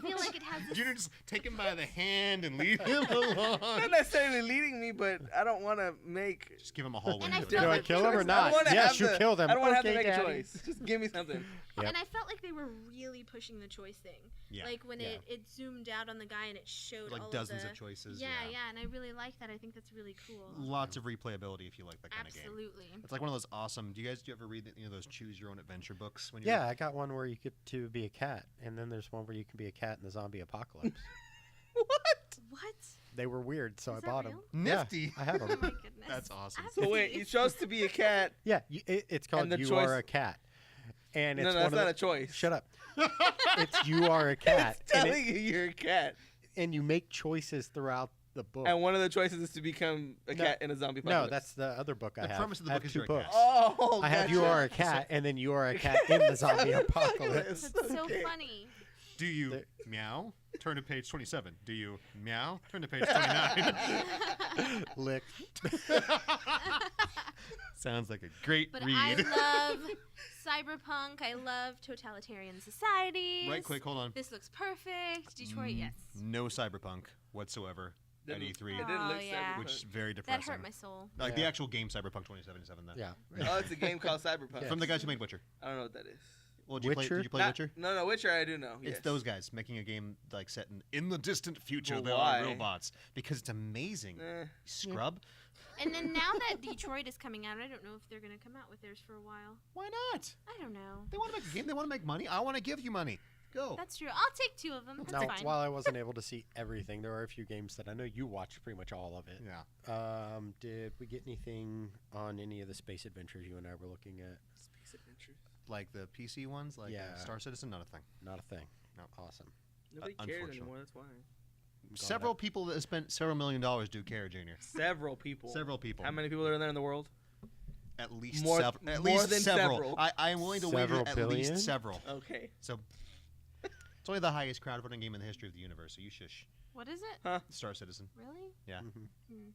feel like it has this. You just take him by the hand and lead him along. Not necessarily leading me, but I don't want to make. Just give him a whole And I window. felt Do I like kill they him or were- I not? don't wanna Yes, have you to- kill them. I don't want to Okay, have to make Daddy. a choice. Just give me something. Yep. And I felt like they were really pushing the choice thing. Yeah. Like when Yeah. it zoomed out on the guy and it showed Like all dozens of of choices. Yeah, yeah, and I really like that. I think that's really cool. Lots of replayability if you like that kind of game. Absolutely. It's like one of those awesome. Do you ever read those choose your own adventure books? When Yeah, I got one where you get to be a cat, and then there's one where you can be a cat in the zombie apocalypse. What? They were weird, so Is I that bought real? them. Nifty. I have Oh them. my goodness. That's awesome. So wait, you chose to be a cat. Yeah, it's called the You choice- Are a Cat. And it's No, one that's of not the, a choice. Shut up. It's You Are a Cat. It's telling you you're a cat, and you make choices throughout the book. and one of the choices is to become a No. cat in a zombie No, apocalypse. that's the other book I The have. premise of the I have book is two you're a cat. books. Oh, I have You gotcha. Are a Cat, and then You Are a Cat in the zombie apocalypse. That's so Okay. funny. Do you The- meow? Turn to page 27. Do you meow? Turn to page 29. Lick. Sounds like a great But read. I love cyberpunk. I love totalitarian societies. Right, quick, hold on. This looks perfect. Detroit, yes. No cyberpunk whatsoever at Didn't- E3, It didn't Oh, look yeah. cyberpunk. which is very That depressing. hurt my soul. Like the Yeah. actual game Cyberpunk 2077, though. Yeah. Oh, it's a game called Cyberpunk. Yeah. From the guys who made Witcher. I don't know what that is. Well, did you Witcher? play Not- Witcher? No, Witcher I do know. It's yes. those guys making a game like set in the distant future. Well, There why? are robots because it's amazing. Scrub. And then now that Detroit is coming out, I don't know if they're going to come out with theirs for a while. Why not? I don't know. They want to make a game. They want to make money. I want to give you money. Go. That's true. I'll take 2 of them. That's Now, fine. while I wasn't able to see everything, there are a few games that I know you watched pretty much all of it. Yeah. Did we get anything on any of the space adventures you and I were looking at? Space Adventures. Like the PC ones, like Yeah. Star Citizen, not a thing. Not a thing. No. Awesome. Nobody cares unfortunately. anymore. That's why. Several people that have spent several $1 million do care, Junior. Several people. Several people. How many people are there in the world? At least More- several. At more least than several. several. I am willing to wager Several at billion? least several. Okay. So it's only the highest crowdfunding game in the history of the universe. So you shush. What is it? Star Citizen. Really? Yeah. Mhm.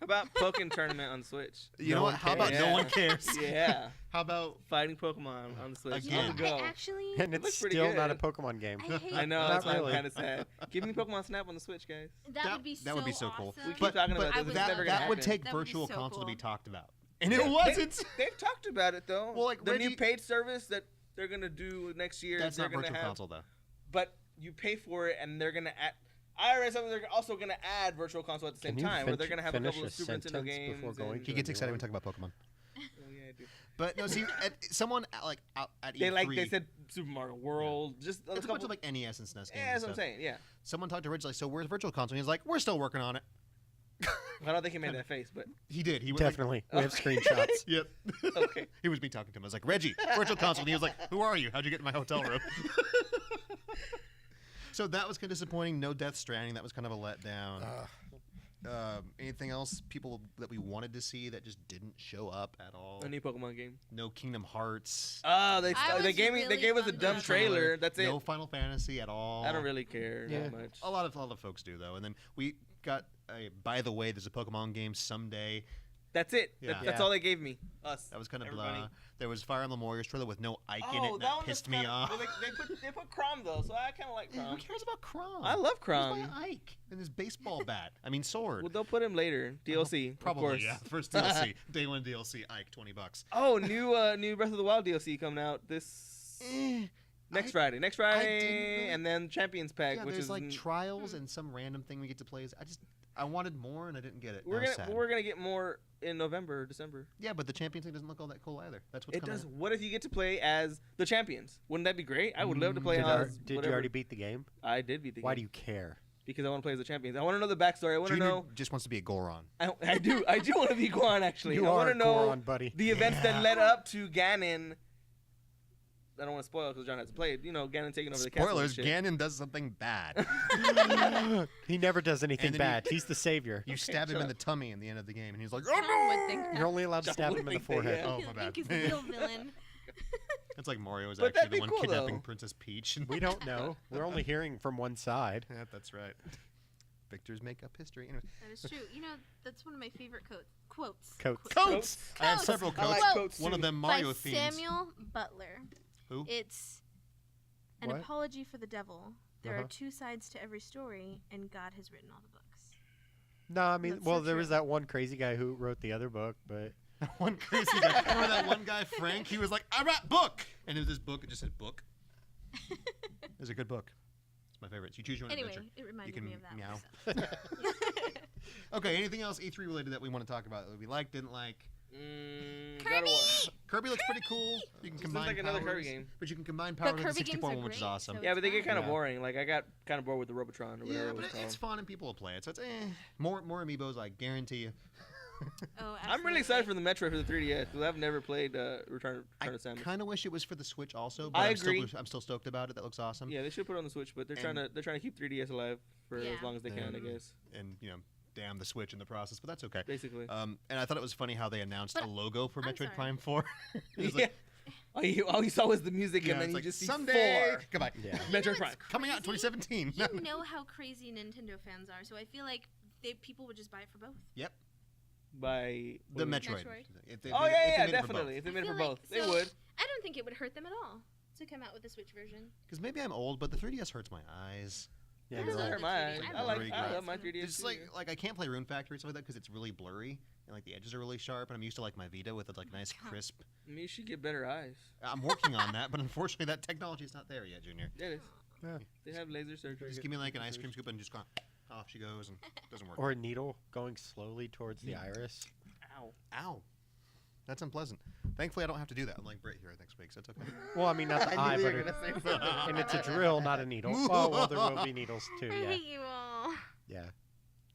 How about Pokken Tournament on Switch? You No know what? one How about cares. no Yeah. one cares? Yeah. How about Fighting Pokemon on the Switch. Again. On the I go. actually, And looks it's pretty still not a good. Pokemon game. I hate I know. Not That's why really. I'm kind of sad. Give me Pokemon Snap on the Switch, guys. that would be so that would be so cool. awesome. We keep But, talking but about I this. would It's that, never that gonna would happen. take That would be virtual so console to be cool. talked about. And it wasn't. They've talked about it though. Well, like, the new Reggie- paid service that they're gonna do next year. That's they're not gonna virtual have, console, though. But you pay for it, and they're gonna add. I read something. They're also gonna add virtual console at the same Can you time, where they're gonna have a finish couple a of Super Nintendo sentence games. before going and- He gets excited when we talk about Pokemon. Oh, yeah, I do. But no, see, someone out at They E3, they said Super Mario World. Just a it's a bunch couple. of like NES and SNES games. Yeah, and that's what I'm stuff. saying. Yeah. Someone talked to Rich like, so where's virtual console? And he's like, we're still working on it. I don't think he made that face, but He did. He went like, Definitely. We have screenshots. yep. okay. He was me talking to him. I was like, Reggie, virtual console. And he was like, who are you? How'd you get in my hotel room? So that was kind of disappointing. No Death Stranding. That was kind of a letdown. Anything else? People that we wanted to see that just didn't show up at all. A new Pokemon game. No Kingdom Hearts. Oh, I they was gave me they really gave us a bummed dumb out. trailer. That's it. No Final Fantasy at all. I don't really care Yeah. that much. A lot of folks do though. And then we got a, by the way, there's a Pokemon game someday. That's it. Yeah. That's all they gave me. Us. That was kind of everybody. blah. There was Fire Emblem Warriors trailer with no Ike in it, Oh, and that that one pissed was me kinda, off. well, they put Crom though, so I kind of like Who Crom. cares about Crom? I love Who's Crom. buying Ike and his baseball bat. I mean, sword. Well, they'll put him later. DLC, Probably, of course. yeah. First DLC, day one DLC, Ike, $20. Oh, new Breath of the Wild DLC coming out this next Friday. Next Friday, didn't really- and then Champions Pack, Yeah, which there's is like trials and some random thing we get to play. I wanted more and I didn't get it. we're I was gonna sad. we're gonna get more in November or December. Yeah, but the Champions thing doesn't look all that cool either. That's what's It coming does. out. What if you get to play as the champions? Wouldn't that be great? I would love to play as. Did you whatever. already beat the game? I did beat the game. Why do you care? Because I want to play as the champions. I want to know the backstory. I want to Junior know. just wants to be a Goron. I do. I do want to be Goron actually. You I want are to know Goron, buddy. the events Yeah. that led up to Ganon. I don't want to spoil because John hasn't played. You know, Ganon taking over the castle. Spoilers, and shit. Ganon does something bad. He never does anything then you- bad. He's the savior. You stab him shut in the up. tummy in the end of the game, and he's like, John oh would think that. You're only allowed to John stab would him in the think that, forehead. yeah. Oh, He'll my bad. think he's the real villain. It's like Mario is But actually that'd the be one cool, kidnapping though. Princess Peach. We don't know. We're only hearing from one side. Yeah, that's right. Victors make up history. Anyway. That is true. You know, that's one of my favorite quotes. Coats. Coats! I have Coats. several I like coats. Coats One too. of them Mario By themes. Samuel Butler. Who? It's an What? apology for the devil. There are Uh-huh. two sides to every story, and God has written all the books. No, I mean, That's well, so there was true. that one crazy guy who wrote the other book, but One crazy guy. Remember that one guy, Frank? He was like, I wrote book! And it was this book, it just said book. It was a good book. It's my favorite. You choose your own Anyway, adventure. it reminded can me of that. meow. one, so. Okay, anything else E3 related that we want to talk about that we liked, didn't like? God of Kirby! War. Kirby looks pretty cool. You can Just combine looks like another powers, Kirby game. But you can combine powers with the Kirby games 64 are one, which is great, awesome. so Yeah, but they get fine. kind of Yeah. boring. Like I got kind of bored with the Robotron or whatever Yeah, it but was called. it's fun and people will play it, so it's more amiibos, I guarantee you. Oh, I'm really excited for absolutely. the Metroid for the 3DS because I've never played Return I to Samus. kind of wish it was for the Switch also, but I I'm agree. I'm still stoked about it. That looks awesome. Yeah, they should put it on the Switch, but they're trying to keep 3DS alive for Yeah. as long as they can, I Yeah. guess. And damn the Switch in the process, but that's okay. Basically. And I thought it was funny how they announced But a logo for I'm Metroid sorry. Prime 4. It was yeah. like, All you saw was the music, yeah, and then it's you like, just see someday. 4. Goodbye. yeah. Metroid what's Prime. Coming out in crazy? 2017. You know how crazy Nintendo fans are, so I feel like people would just buy it for both. Yep. By the what do you- Metroid. Metroid. If they Oh made it- if they yeah, made it for both. definitely. If they I made it for feel like- both, they so- would. I don't think it would hurt them at all to come out with the Switch version. Because maybe I'm old, but the 3DS hurts my eyes. Yeah, I you're Doesn't love right. hurt the my 3DS. eyes. I love the I 3DS. love my 3DS. It's too. like I can't play Rune Factory and stuff like that because it's really blurry and like the edges are really sharp, and I'm used to like my Vita with a like nice God. crisp. I mean, you should get better eyes. I'm working on that, but unfortunately that technology is not there yet, Junior. It is. Yeah. They have laser surgery. Just give me like an ice cream scoop and just go off she goes and it doesn't work. Or a needle going slowly towards the iris. Ow. Ow. That's unpleasant. Thankfully, I don't have to do that. Unlike Britt here next week, so it's okay. Well, I mean, not the eye, but and it's a drill, not a needle. Oh, well, there will be needles too. I Yeah, hate you all. yeah.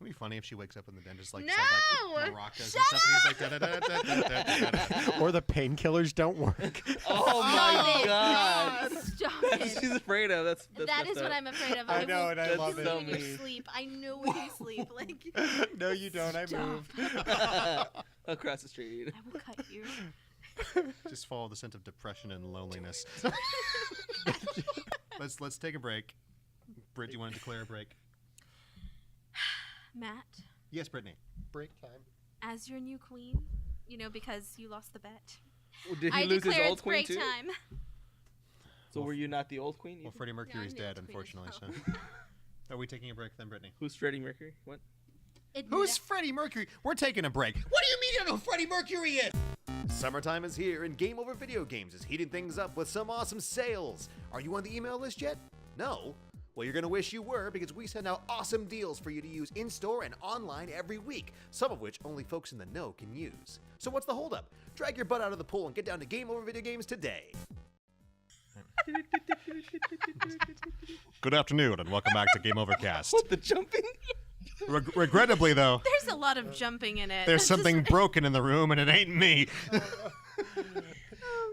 It'd be funny if she wakes up in the dentist like No! sounds like maracas and stuff, and he's like da da da da da da da da. Or the painkillers don't work. Oh my Stop it. God. Stop That's what she's it. afraid of. That's That messed is what up. I'm afraid of. I know, will and I kill love you it. in your So mean. sleep. I know when you sleep. Like, No, you don't. I Stop. moved. Across the street. I will cut you. Just follow the scent of depression and loneliness. Let's take a break. Britt, you want to declare a break? Matt, Yes, Brittany. Break time. as your new queen, because you lost the bet. Well, did he I lose his declare old it's queen break too? time. So were you not the old queen? Well, either? Freddie Mercury's the old dead, queen as unfortunately. well. So, are we taking a break then, Brittany? Who's Freddie Mercury? What? Who's Freddie Mercury? We're taking a break. What do you mean you don't know who Freddie Mercury is? Summertime is here, and Game Over Videogames is heating things up with some awesome sales. Are you on the email list yet? No? Well, you're going to wish you were, because we send out awesome deals for you to use in-store and online every week, some of which only folks in the know can use. So what's the holdup? Drag your butt out of the pool and get down to Game Over Videogames today. Good afternoon, and welcome back to Game Overcast. What, the jumping? Regrettably, though, There's a lot of jumping in it. there's It's something just- broken in the room, and it ain't me.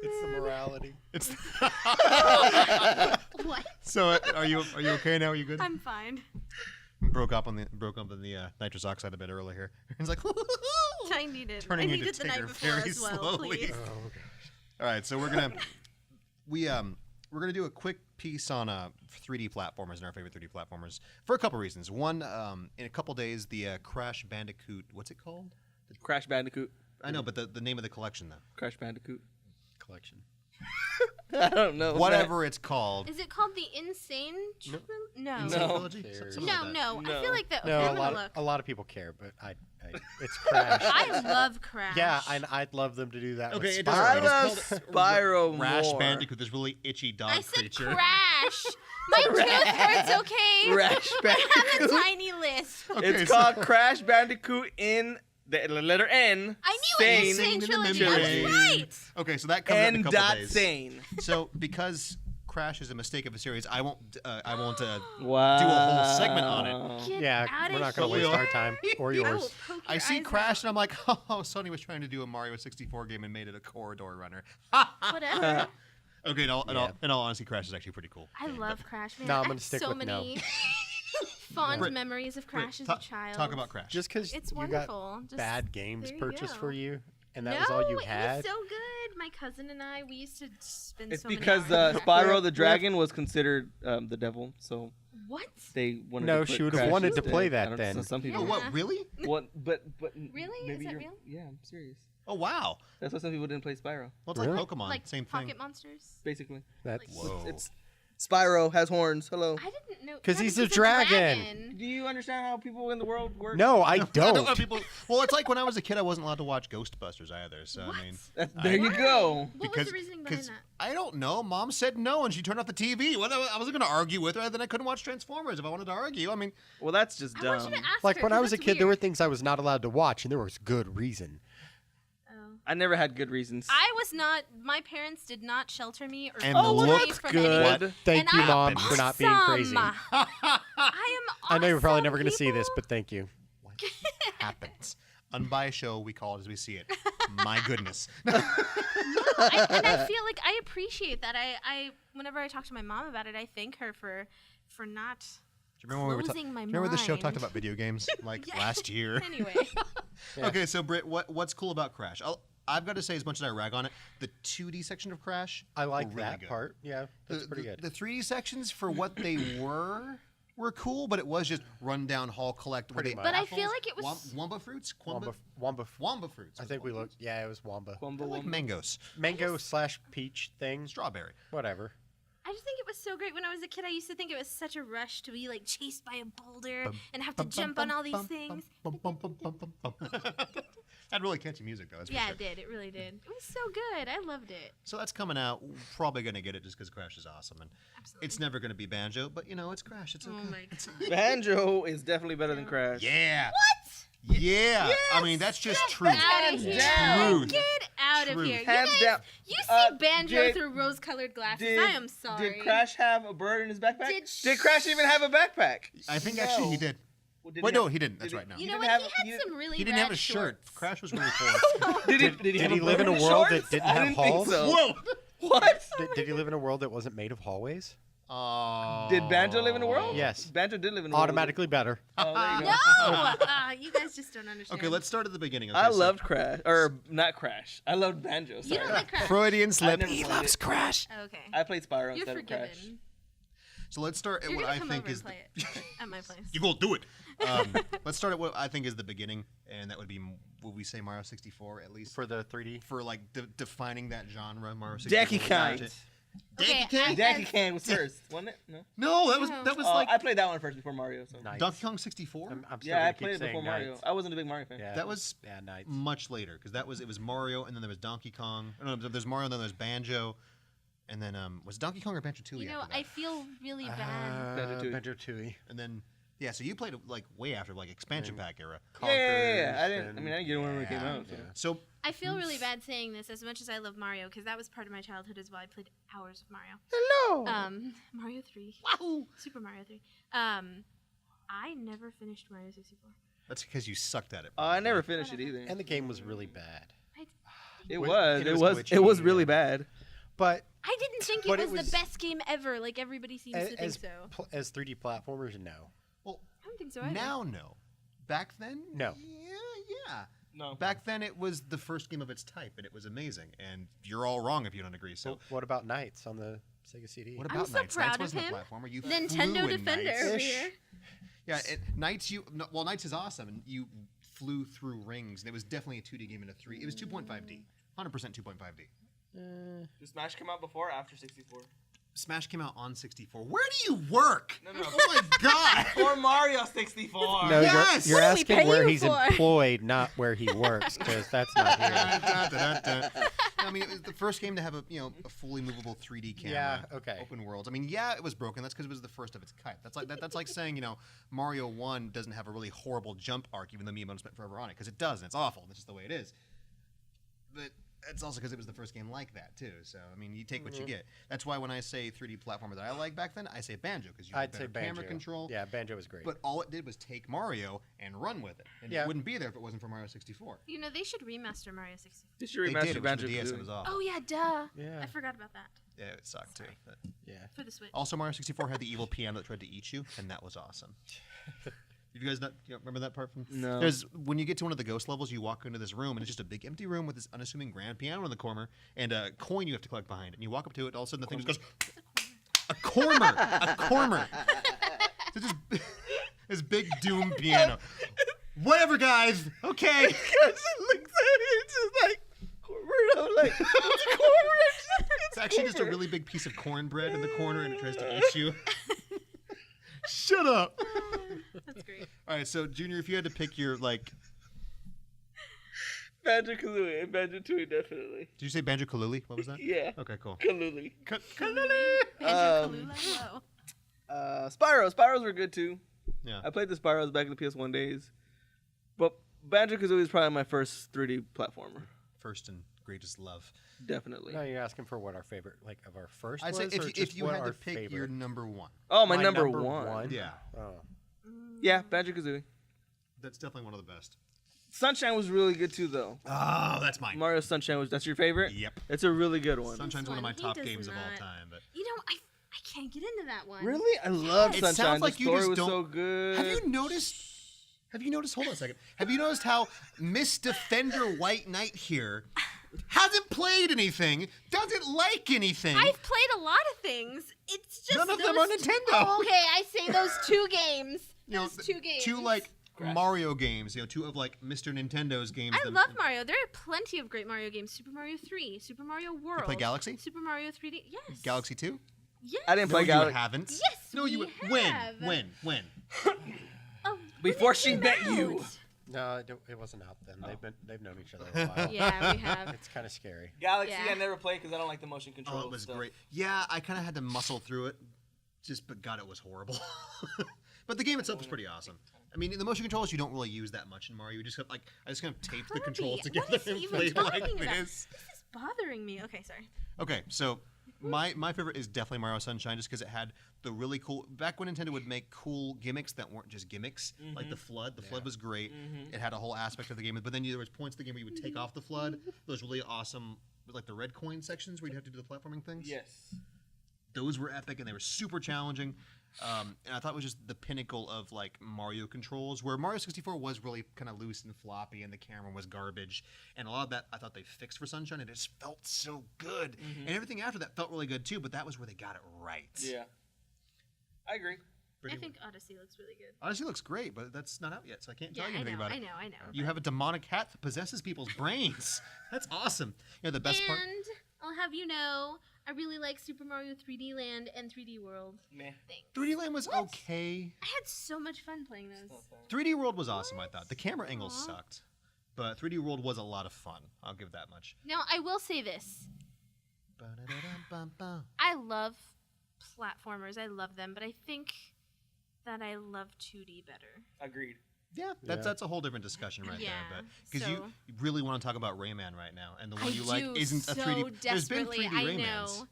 It's the morality. It's What? so. Are you okay now? Are you good? I'm fine. Broke up on the nitrous oxide a bit earlier. It's like I needed. Turning I into needed the night Tigger before very as well. slowly. Please. Oh gosh. All right, so we're we're gonna do a quick piece on 3D platformers and our favorite 3D platformers for a couple reasons. One, in a couple days, the Crash Bandicoot. What's it called? Crash Bandicoot. I know, but the name of the collection though. Crash Bandicoot. Collection. I don't know. Whatever it's called. Is it called the Insane? No. Insane No. Trilogy? Cares. Something like that. No. I No. feel like that. No, I'm gonna look. a lot of people care, but it's Crash. I love Crash. Yeah, I'd love them to do that. Okay, with it Spyro. doesn't- I It's love called Spyro Rash more. Bandicoot, this really itchy dog I said creature. Crash. My tooth hurts. Okay. Rash I have a Bandicoot. tiny lisp. Okay, It's so- called Crash Bandicoot in the letter N. I knew it. Sane. Insane in the Trilogy. I membrane. was right. Okay, so that comes out in a N couple dot days. sane. So because Crash is a mistake of a series, I won't. Wow. Do a whole segment on it. Get Yeah, out we're of not going to here. waste our time or I will yours. poke I your see eyes Crash out. and I'm like, oh, Sony was trying to do a Mario 64 game and made it a corridor runner. Whatever. Okay, in all Yeah. honesty, Crash is actually pretty cool. I game, love but- Crash, man. No, I'm I gonna have stick so with no. many fond Britt, memories of Britt, Crash as ta- a child. Talk about Crash. Just because It's you wonderful. got Just, bad games there you purchased go. for you, and that no, was all you it had. was so good. My cousin and I, we used to spend It's so because many hours on that. Spyro the Dragon was considered the devil, so What? they wanted No, to put she would've Crash wanted to instead. play I that don't- then. so some people. Oh, what? Yeah. Really? What? But Really? maybe Is that you're- real? Yeah, I'm serious. Oh, wow. That's why some people didn't play Spyro. Well, it's Really? like Pokemon. Like Same Pocket thing. Monsters? Basically, That's Whoa. it's Spyro has horns. Hello. I didn't know. 'Cause yeah, he's but a dragon. Do you understand how people in the world work? no, I I don't know don't. people. Well, it's like when I was a kid, I wasn't allowed to watch Ghostbusters either. So What? I mean, There you Why? go. What was because the reasoning behind 'cause that? I don't know. Mom said no, and she turned off the TV. What? I wasn't going to argue with her. Then I couldn't watch Transformers if I wanted to argue. I mean, Well, that's just I want dumb. you to ask Like her, when I 'cause was a that's kid, there were weird. things I was not allowed to watch, and there was good reason. Oh. I never had good reasons. I was not. My parents did not shelter me or And keep me looked from good. anything. Thank And you, I Mom, am for not being crazy. awesome. I am I know you're probably awesome, never going to see this, people. but thank you. what happens? Unbiased show. We call it as we see it. My goodness. And I feel like I appreciate that. I whenever I talk to my mom about it, I thank her for not Do you remember when we were closing my remember the show mind. talked about video games like Yeah. last year? Anyway, Yeah. Okay, so Britt, what's cool about Crash? I've got to say, as much as I rag on it, the 2D section of Crash, I like were really that good. part. Yeah, that's The, pretty the, good. the 3D sections for what they were cool, but it was just run down hall collect. Pretty were they much. But I feel apples? like it was- Wamba fruits. Wamba. Fruits. I think we looked. Yeah, it was Wamba. Wumba They're like Wumba. mangoes, Mango / peach thing. strawberry. Whatever. I just think it was so great. When I was a kid, I used to think it was such a rush to be like chased by a boulder and have to jump on all these things. Had really catchy music though. That's for Yeah, sure. it did. It really did. It was so good. I loved it. So that's coming out. We're probably gonna get it just because Crash is awesome, and Absolutely. it's never gonna be Banjo, but you know it's Crash. It's okay. Oh my god. Banjo is definitely better than Crash. Yeah. What? Yeah. I mean that's just truth. Get out of Hands here. down. Truth. Get out of Truth. here. Hands you guys, down. You see Banjo did- through rose-colored glasses. Did, I am sorry. Did Crash have a bird in his backpack? Did Crash even have a backpack? I think actually he did. Well, did Wait, he no, have- he didn't. That's did right. No. You He know didn't what? have- He had some really He didn't rad have a shirt. shorts. Crash was really poor. Did he Did have he a live in bird a world that shorts? didn't I have didn't think halls? so. Whoa. What? Did he live in a world that wasn't made of hallways? Did Banjo live in a world? Yes. Banjo did live in a world. Automatically better. Oh, there you go. No, you guys just don't understand. Okay, let's start at the beginning. Okay, I so loved Crash, or not Crash. I loved Banjo. You Sorry. don't like Crash. Freudian slip. never played it. Crash. Okay. I played Spyro You're instead of Crash. forgiven. So let's start at You're what gonna I come think over is and play it at my place. You gonna do it. Let's start at what I think is the beginning, and that would be, would we say Mario 64 at least? For the 3D. For like defining that genre, Mario 64. Decky Kind. Okay, Kind? Decky Can was first, wasn't it? No. No, that No. was Oh, like I played that one first before Mario. So. Nice. Donkey Kong 64. I'm still Yeah, I gonna keep played it saying before Mario. Knights. I wasn't a big Mario fan. Yeah. That was Yeah, Knights. much later because it was Mario, and then there was Donkey Kong. No, there's Mario, and then there's Banjo, and then was Donkey Kong or Banjo Tooie? You know, after that? I feel really bad. Banjo-Tooie. Banjo-Tooie. And then yeah, so you played it like way after like expansion pack era. Yeah. I Conquers didn't get it when it came and- out. So. yeah. So I feel really bad saying this as much as I love Mario because that was part of my childhood as well. I played hours of Mario. Hello. Mario 3. wahoo! Super Mario 3. I never finished Mario 64. That's because you sucked at it. I never finished it either. And the game was really bad. It Wait, was. it It was was. It was glitchy, really yeah. bad. But I didn't think But it it was, was- the best game ever. Like everybody seems to think as, so. as 3D platformers, no. Well, I don't think so either. now no. Back then, No. Yeah. No. Back then, it was the first game of its type, and it was amazing. And you're all wrong if you don't agree. So So what about Knights on the Sega CD. What I'm about so Knights? proud Knights of wasn't him. a platformer. You Nintendo flew in Defender Knights. over Ish. here. Yeah, Knights. Knights is awesome, and you flew through rings, and it was definitely a 2D game in a 3. It was 2.5D, 100% 2.5D. Did Smash come out before or after 64? Smash came out on 64. Where do you work? No. Oh my god! Or Mario 64. No, Yes! you're What are we asking where paying he's for? employed, not where he works, because that's not here. Dun, dun, dun, dun. I mean, it was the first game to have a fully movable 3D camera. Yeah, okay. Open worlds. I mean, yeah, it was broken. That's because it was the first of its kind. That's like saying Mario 1 doesn't have a really horrible jump arc, even though Miyamoto spent forever on it, because it doesn't. It's awful. That's just the way it is. But it's also because it was the first game like that too. So I mean, you take what you get. That's why when I say 3D platformer that I like back then, I say Banjo, because you had I'd say better camera Banjo. control. Yeah, Banjo was great. But all it did was take Mario and run with it, and Yeah. it wouldn't be there if it wasn't for Mario 64. They should remaster Mario 64. Did you They remaster did. It was for Banjo the DS. It Kazooie? was awful. Oh yeah, duh. Yeah. I forgot about that. Yeah, it sucked too. But yeah. For the Switch. also, Mario 64 had the evil piano that tried to eat you, and that was awesome. Did you guys not remember that part from? No. There's when you get to one of the ghost levels, you walk into this room, and it's just a big empty room with this unassuming grand piano in the corner and a coin you have to collect behind it. And you walk up to it, all of a sudden the thing just goes, a corner. So just this big doom piano. Whatever, guys. Okay. Looks at it, it's just like, I'm like, It's actually just a really big piece of cornbread in the corner, and it tries to eat you. Shut up. That's great. All right, so Junior, if you had to pick your Banjo Kazooie and Banjo Tooie definitely. did you say Banjo Kazooie? What was that? Yeah. Okay, cool. Kaluli. Banjo Kazooie. Whoa. Spyros were good too. Yeah. I played the Spyros back in the PS1 days, but Banjo Kazooie is probably my first 3D platformer. First and greatest love. Definitely. No, you're asking for what our favorite, like, of our first I'd was, say or if just you what had our to pick favorite? your number one. Oh, my My number number one. one? Yeah. Oh. Yeah, Banjo Kazooie. That's definitely one of the best. Sunshine was really good too, though. Oh, that's mine. Mario Sunshine that's your favorite? Yep. It's a really good one. Sunshine's one of my He top does games of all not. time. But I can't get into that one. Really? I love It Sunshine. sounds like the you story just was don't- so good. have you noticed? Hold on a second. Have you noticed how Miss Defender White Knight here hasn't played anything, doesn't like anything? I've played a lot of things. It's just None of them those are Nintendo. Oh, okay, I say those two games. Those two games. Two like Crash. Mario games. Two of like Mr. Nintendo's games. I love Mario. There are plenty of great Mario games. Super Mario 3, Super Mario World. play Galaxy? Super Mario 3D. Yes. Galaxy 2? Yes. I didn't No, play you Galaxy. haven't. Yes, No, we you have. when? Oh, Before when it she came met you. out. No, it wasn't out then. Oh. They've known each other a while. Yeah, we have. It's kind of scary. Galaxy, Yeah. I never played because I don't like the motion control. Oh, it was stuff. great. Yeah, I kind of had to muscle through it. But God, it was horrible. But the game itself was pretty awesome. I mean, the motion controls you don't really use that much in Mario. You just have, I just kind of tape the controls Kirby, together what is he and even play like talking about? this. This is bothering me. Okay, sorry. Okay, so my favorite is definitely Mario Sunshine, just because it had the really cool. Back when Nintendo would make cool gimmicks that weren't just gimmicks, like the flood. The flood was great. It had a whole aspect of the game, but then there was points of the game where you would take off the flood. Those really awesome, like the red coin sections where you'd have to do the platforming things. Yes. Those were epic and they were super challenging. And I thought it was just the pinnacle of like Mario controls, where Mario 64 was really kind of loose and floppy and the camera was garbage. And a lot of that I thought they fixed for Sunshine, and it just felt so good. And everything after that felt really good too, but that was where they got it right. Yeah. I agree. Pretty- I think Odyssey looks really good. Odyssey looks great, but that's not out yet, so I can't tell you I anything know, about it. I know. You have a demonic cat that possesses people's brains. That's awesome. The best part. And I'll have you know, I really like Super Mario 3D Land and 3D World. Meh. Thanks. 3D Land was What? okay. I had so much fun playing those. 3D World was awesome, I thought. The camera angles Aw. sucked, but 3D World was a lot of fun. I'll give that much. Now, I will say this. Ba-da-da-dum-bum-bum. I love platformers. I love them, but I think that I love 2D better. Agreed. Yeah, Yeah. that's a whole different discussion right Yeah, there. But because you so- really want to talk about Rayman right now, and the one I you like do isn't a so 3D. There's been desperately. 3D I Raymans, know.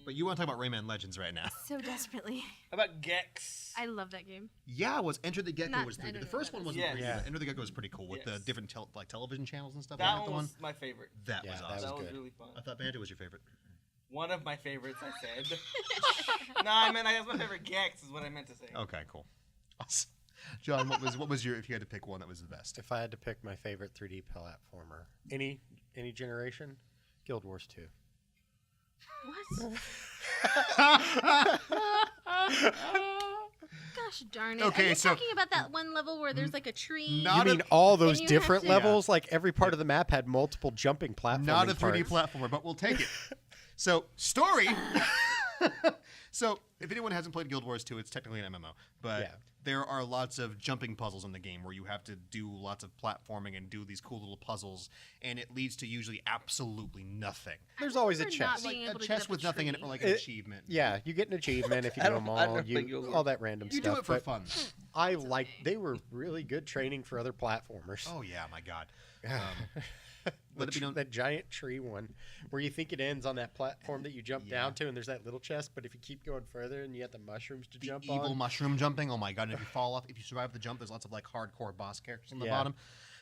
but you want to talk about Rayman Legends right now. So desperately. How about Gex? I love that game. Yeah, was Enter the Gecko Not- was I 3D. don't The know first what one that wasn't is. 3D. Yeah. But Enter the Gecko was pretty cool with the Yes. different television channels and stuff. That Wasn't one that was the one? my favorite. That Yeah, was that awesome. That was was good. really fun. I thought Banjo was your favorite. One of my favorites, I said. No, I meant that's my favorite Gex is what I meant to say. Okay, cool. Awesome. John, what was your, if you had to pick one that was the best? If I had to pick my favorite 3D platformer, any generation, Guild Wars 2. What? Gosh darn it. Okay, Are you so- talking about that one level where there's like a tree? Not You a- mean all those and you have different to- levels? Like every part of the map had multiple jumping platforms. Not a 3D platformer, but we'll take it. So, story. So, if anyone hasn't played Guild Wars 2, it's technically an MMO, but Yeah. there are lots of jumping puzzles in the game where you have to do lots of platforming and do these cool little puzzles, and it leads to usually absolutely nothing. There's always a remember not chest. being Like able a to get chest up with a nothing in it, tree. or like an achievement. Yeah, you get an achievement if you I do them don't- I've all. never played Guild All that random You stuff. do it for but fun. I like. They were really good training for other platformers. Oh yeah, my god. Let it be known- that giant tree one, where you think it ends on that platform that you jump down to, and there's that little chest. But if you keep going further, and you have the mushrooms to The jump evil on. mushroom jumping. Oh my god! And if you fall off, if you survive the jump, there's lots of like hardcore boss characters on the Yeah. bottom.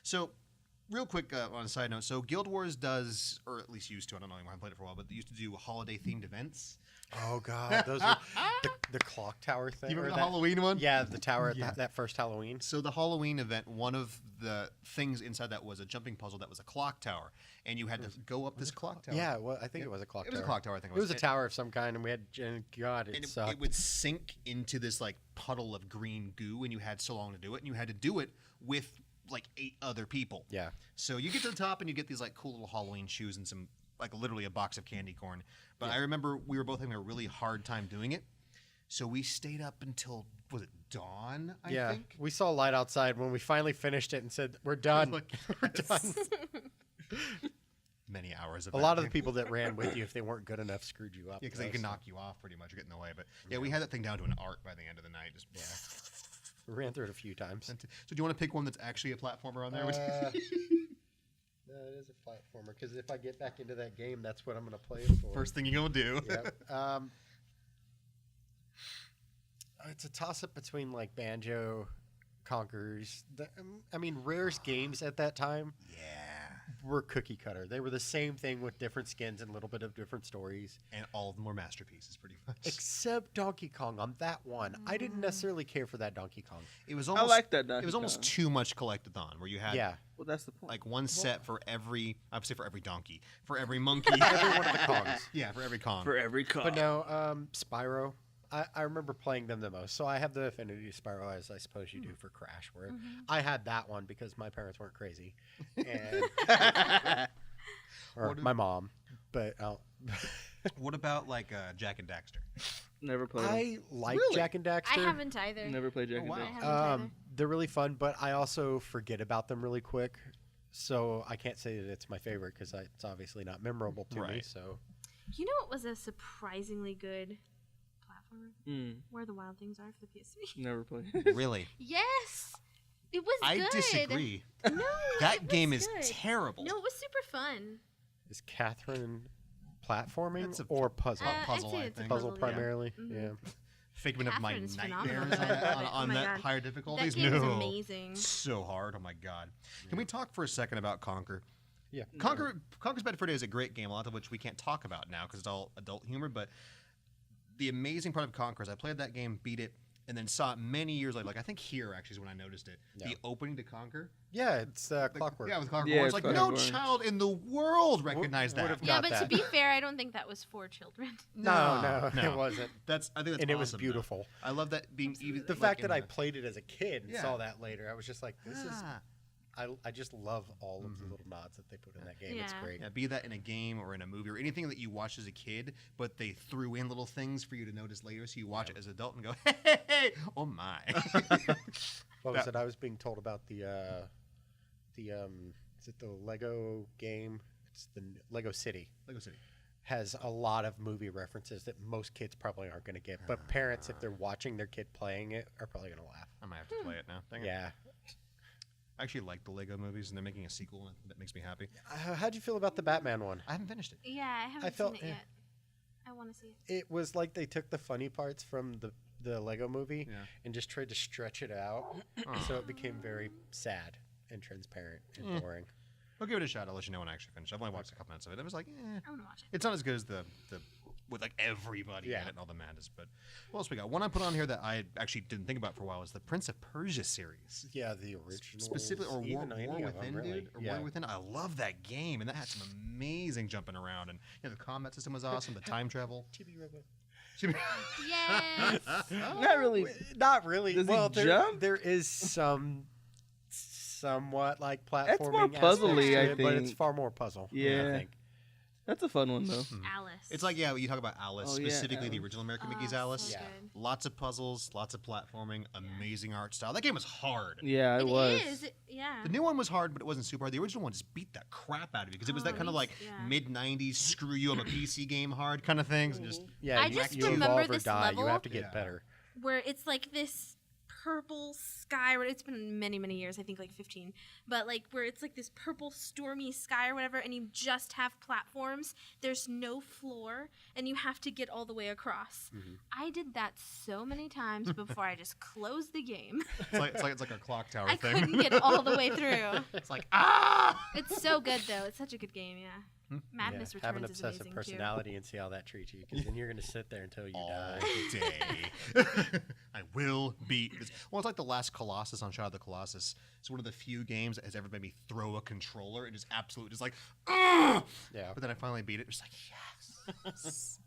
So, real quick on a side note, so Guild Wars does, or at least used to. I don't know. I haven't played it for a while, but they used to do holiday themed events. Oh god, those were the clock tower thing. You or remember the that- Halloween one? Yeah, the tower at Yeah. that first Halloween. So the Halloween event, one of the things inside that was a jumping puzzle that was a clock tower, and you had to go up this clock tower. Yeah, well, I think Yeah. it was a clock It tower. was a clock tower. I think It was a And- tower of some kind, and we had. And God, it and sucked. it would sink into this like puddle of green goo, and you had so long to do it, and you had to do it with like 8 other people. Yeah. So you get to the top, and you get these like cool little Halloween shoes and some like literally a box of candy corn. But I remember we were both having a really hard time doing it, so we stayed up until was it dawn? I Yeah, think. we saw light outside when we finally finished it and said, "We're done." Like, We're done. many hours of A that lot of the game. people that ran with you, if they weren't good enough, screwed you up. Yeah, because though, they can so knock you off pretty much or get in the way. But yeah, we had that thing down to an art by the end of the night. Just We ran through it a few times. So do you want to pick one that's actually a platformer on there? No, it is a platformer because if I get back into that game, that's what I'm going to play it for. First thing you're gonna do. Yep. It's a toss-up between like Banjo, Conquerors. I mean, Rare's games at that time Yeah. were cookie cutter. They were the same thing with different skins and a little bit of different stories. And all of them were masterpieces, pretty much. Except Donkey Kong on that one. I didn't necessarily care for that Donkey Kong. It was I almost like that. it was almost too much collectathon, where you had Yeah. Well, that's the point. like one set for every. I would say for every donkey, for every monkey, Every one of the Kongs. yeah, for every Kong. for every car. But no, Spyro. I remember playing them the most. So I have the affinity to Spyro, as I suppose you do for Crash, where I had that one because my parents weren't crazy. And, or What did- my mom. But What about like Jack and Daxter? Never played. I like Really? Jak and I Daxter. haven't either. Never played Jack and wow. I Daxter. haven't either. They're really fun, but I also forget about them really quick. So I can't say that it's my favorite because it's obviously not memorable to me. Right. So You know what was a surprisingly good platformer? Where the Wild Things Are for the PS3. Never played. Really? Yes, it was I good. disagree. No, That it was game is good. terrible. No, it was super fun. is Catherine platforming That's a or puzzle? puzzle, I'd say I it's a think. Puzzle puzzle, yeah. primarily. Mhm. Yeah. Figment of my Catherine's nightmares phenomenal. on, Oh my that God. higher That difficulties. game is No, amazing. so hard. Oh my god. Can we talk for a second about Conquer? Yeah. Conquer's Bad Fur Day is a great game, a lot of which we can't talk about now because it's all adult humor. But the amazing part of Conquer is I played that game, beat it, and then saw it many years later. Like I think here actually is when I noticed it. Yeah. The opening to Conquer. Yeah, it's Clockwork. Yeah, with Clockwork. Yeah, It's it's like Clockwork no Orange. child in the world recognized would've that. Yeah, got but that. to be fair, I don't think that was for children. No, it wasn't. I think that's And it was awesome, though. beautiful. I love that being even The like, fact in that I played it as a kid and Yeah. saw that later, I was just like, this is. Ah. I just love all of the little nods that they put in that game. It's Yeah. great. Yeah, be that in a game or in a movie or anything that you watched as a kid, but they threw in little things for you to notice later, so you watch it as an adult and go, hey, oh my. What was it? I was being told about the is it the Lego game? It's the Lego City. Lego City. Has a lot of movie references that most kids probably aren't going to get. But parents, if they're watching their kid playing it, are probably going to laugh. I might have to play it now. Dang it. Yeah. I actually like the Lego movies, and they're making a sequel, and that makes me happy. How'd you feel about the Batman one? I haven't finished it. Yeah, I haven't felt- seen it eh. yet. I want to see it. It was like they took the funny parts from the Lego movie Yeah. and just tried to stretch it out, so it became very sad and transparent and boring. I'll give it a shot. I'll let you know when I actually finish. I've only watched a couple minutes of it. I was like, I want to watch it. it's not as good as the with like everybody Yeah. in it and all the madness. But what else we got? One I put on here that I actually didn't think about for a while is the Prince of Persia series. Yeah, the original. Specifically, or War Within, really. dude. Or War Within. I love that game, and that had some amazing jumping around, and the combat system was awesome. The time travel. Chibi Robot. Yes. Not really. Not really. Does he well, jump? there is some somewhat like platforming. It's more aspects puzzly, to I it, but it's think. far more puzzle. Yeah. I think. That's a fun one though. Alice. It's like, yeah, you talk about Alice, Oh, yeah, specifically the Alice. original American Oh, Mickey's so Alice. Yeah. good. Lots of puzzles, lots of platforming, amazing art style. That game was hard. Yeah, it was. Yeah. The new one was hard, but it wasn't super hard. The original one just beat the crap out of you because it was Oh, that kind of me like too, yeah. mid-90s, screw you, I'm a PC game hard kind of things. And just Yeah, I you, just you remember evolve or this die. You level- have to get Yeah. better. Where it's like this purple sky. It's been many, many years. I think like 15. But like where it's like this purple stormy sky or whatever, and you just have platforms. There's no floor, and you have to get all the way across. Mhm. I did that so many times before I just closed the game. it's like a clock tower I thing. couldn't get all the way through. It's like, ah! It's so good though. It's such a good game. Yeah. Madness Have an Returns is obsessive amazing personality and see how that treats you, because then you're going to sit there until you All die. day. I will beat this. Well, it's like the last Colossus on Shadow of the Colossus. It's one of the few games that has ever made me throw a controller. It is absolutely just like, ah! Yeah. But then I finally beat it. It's like, yes.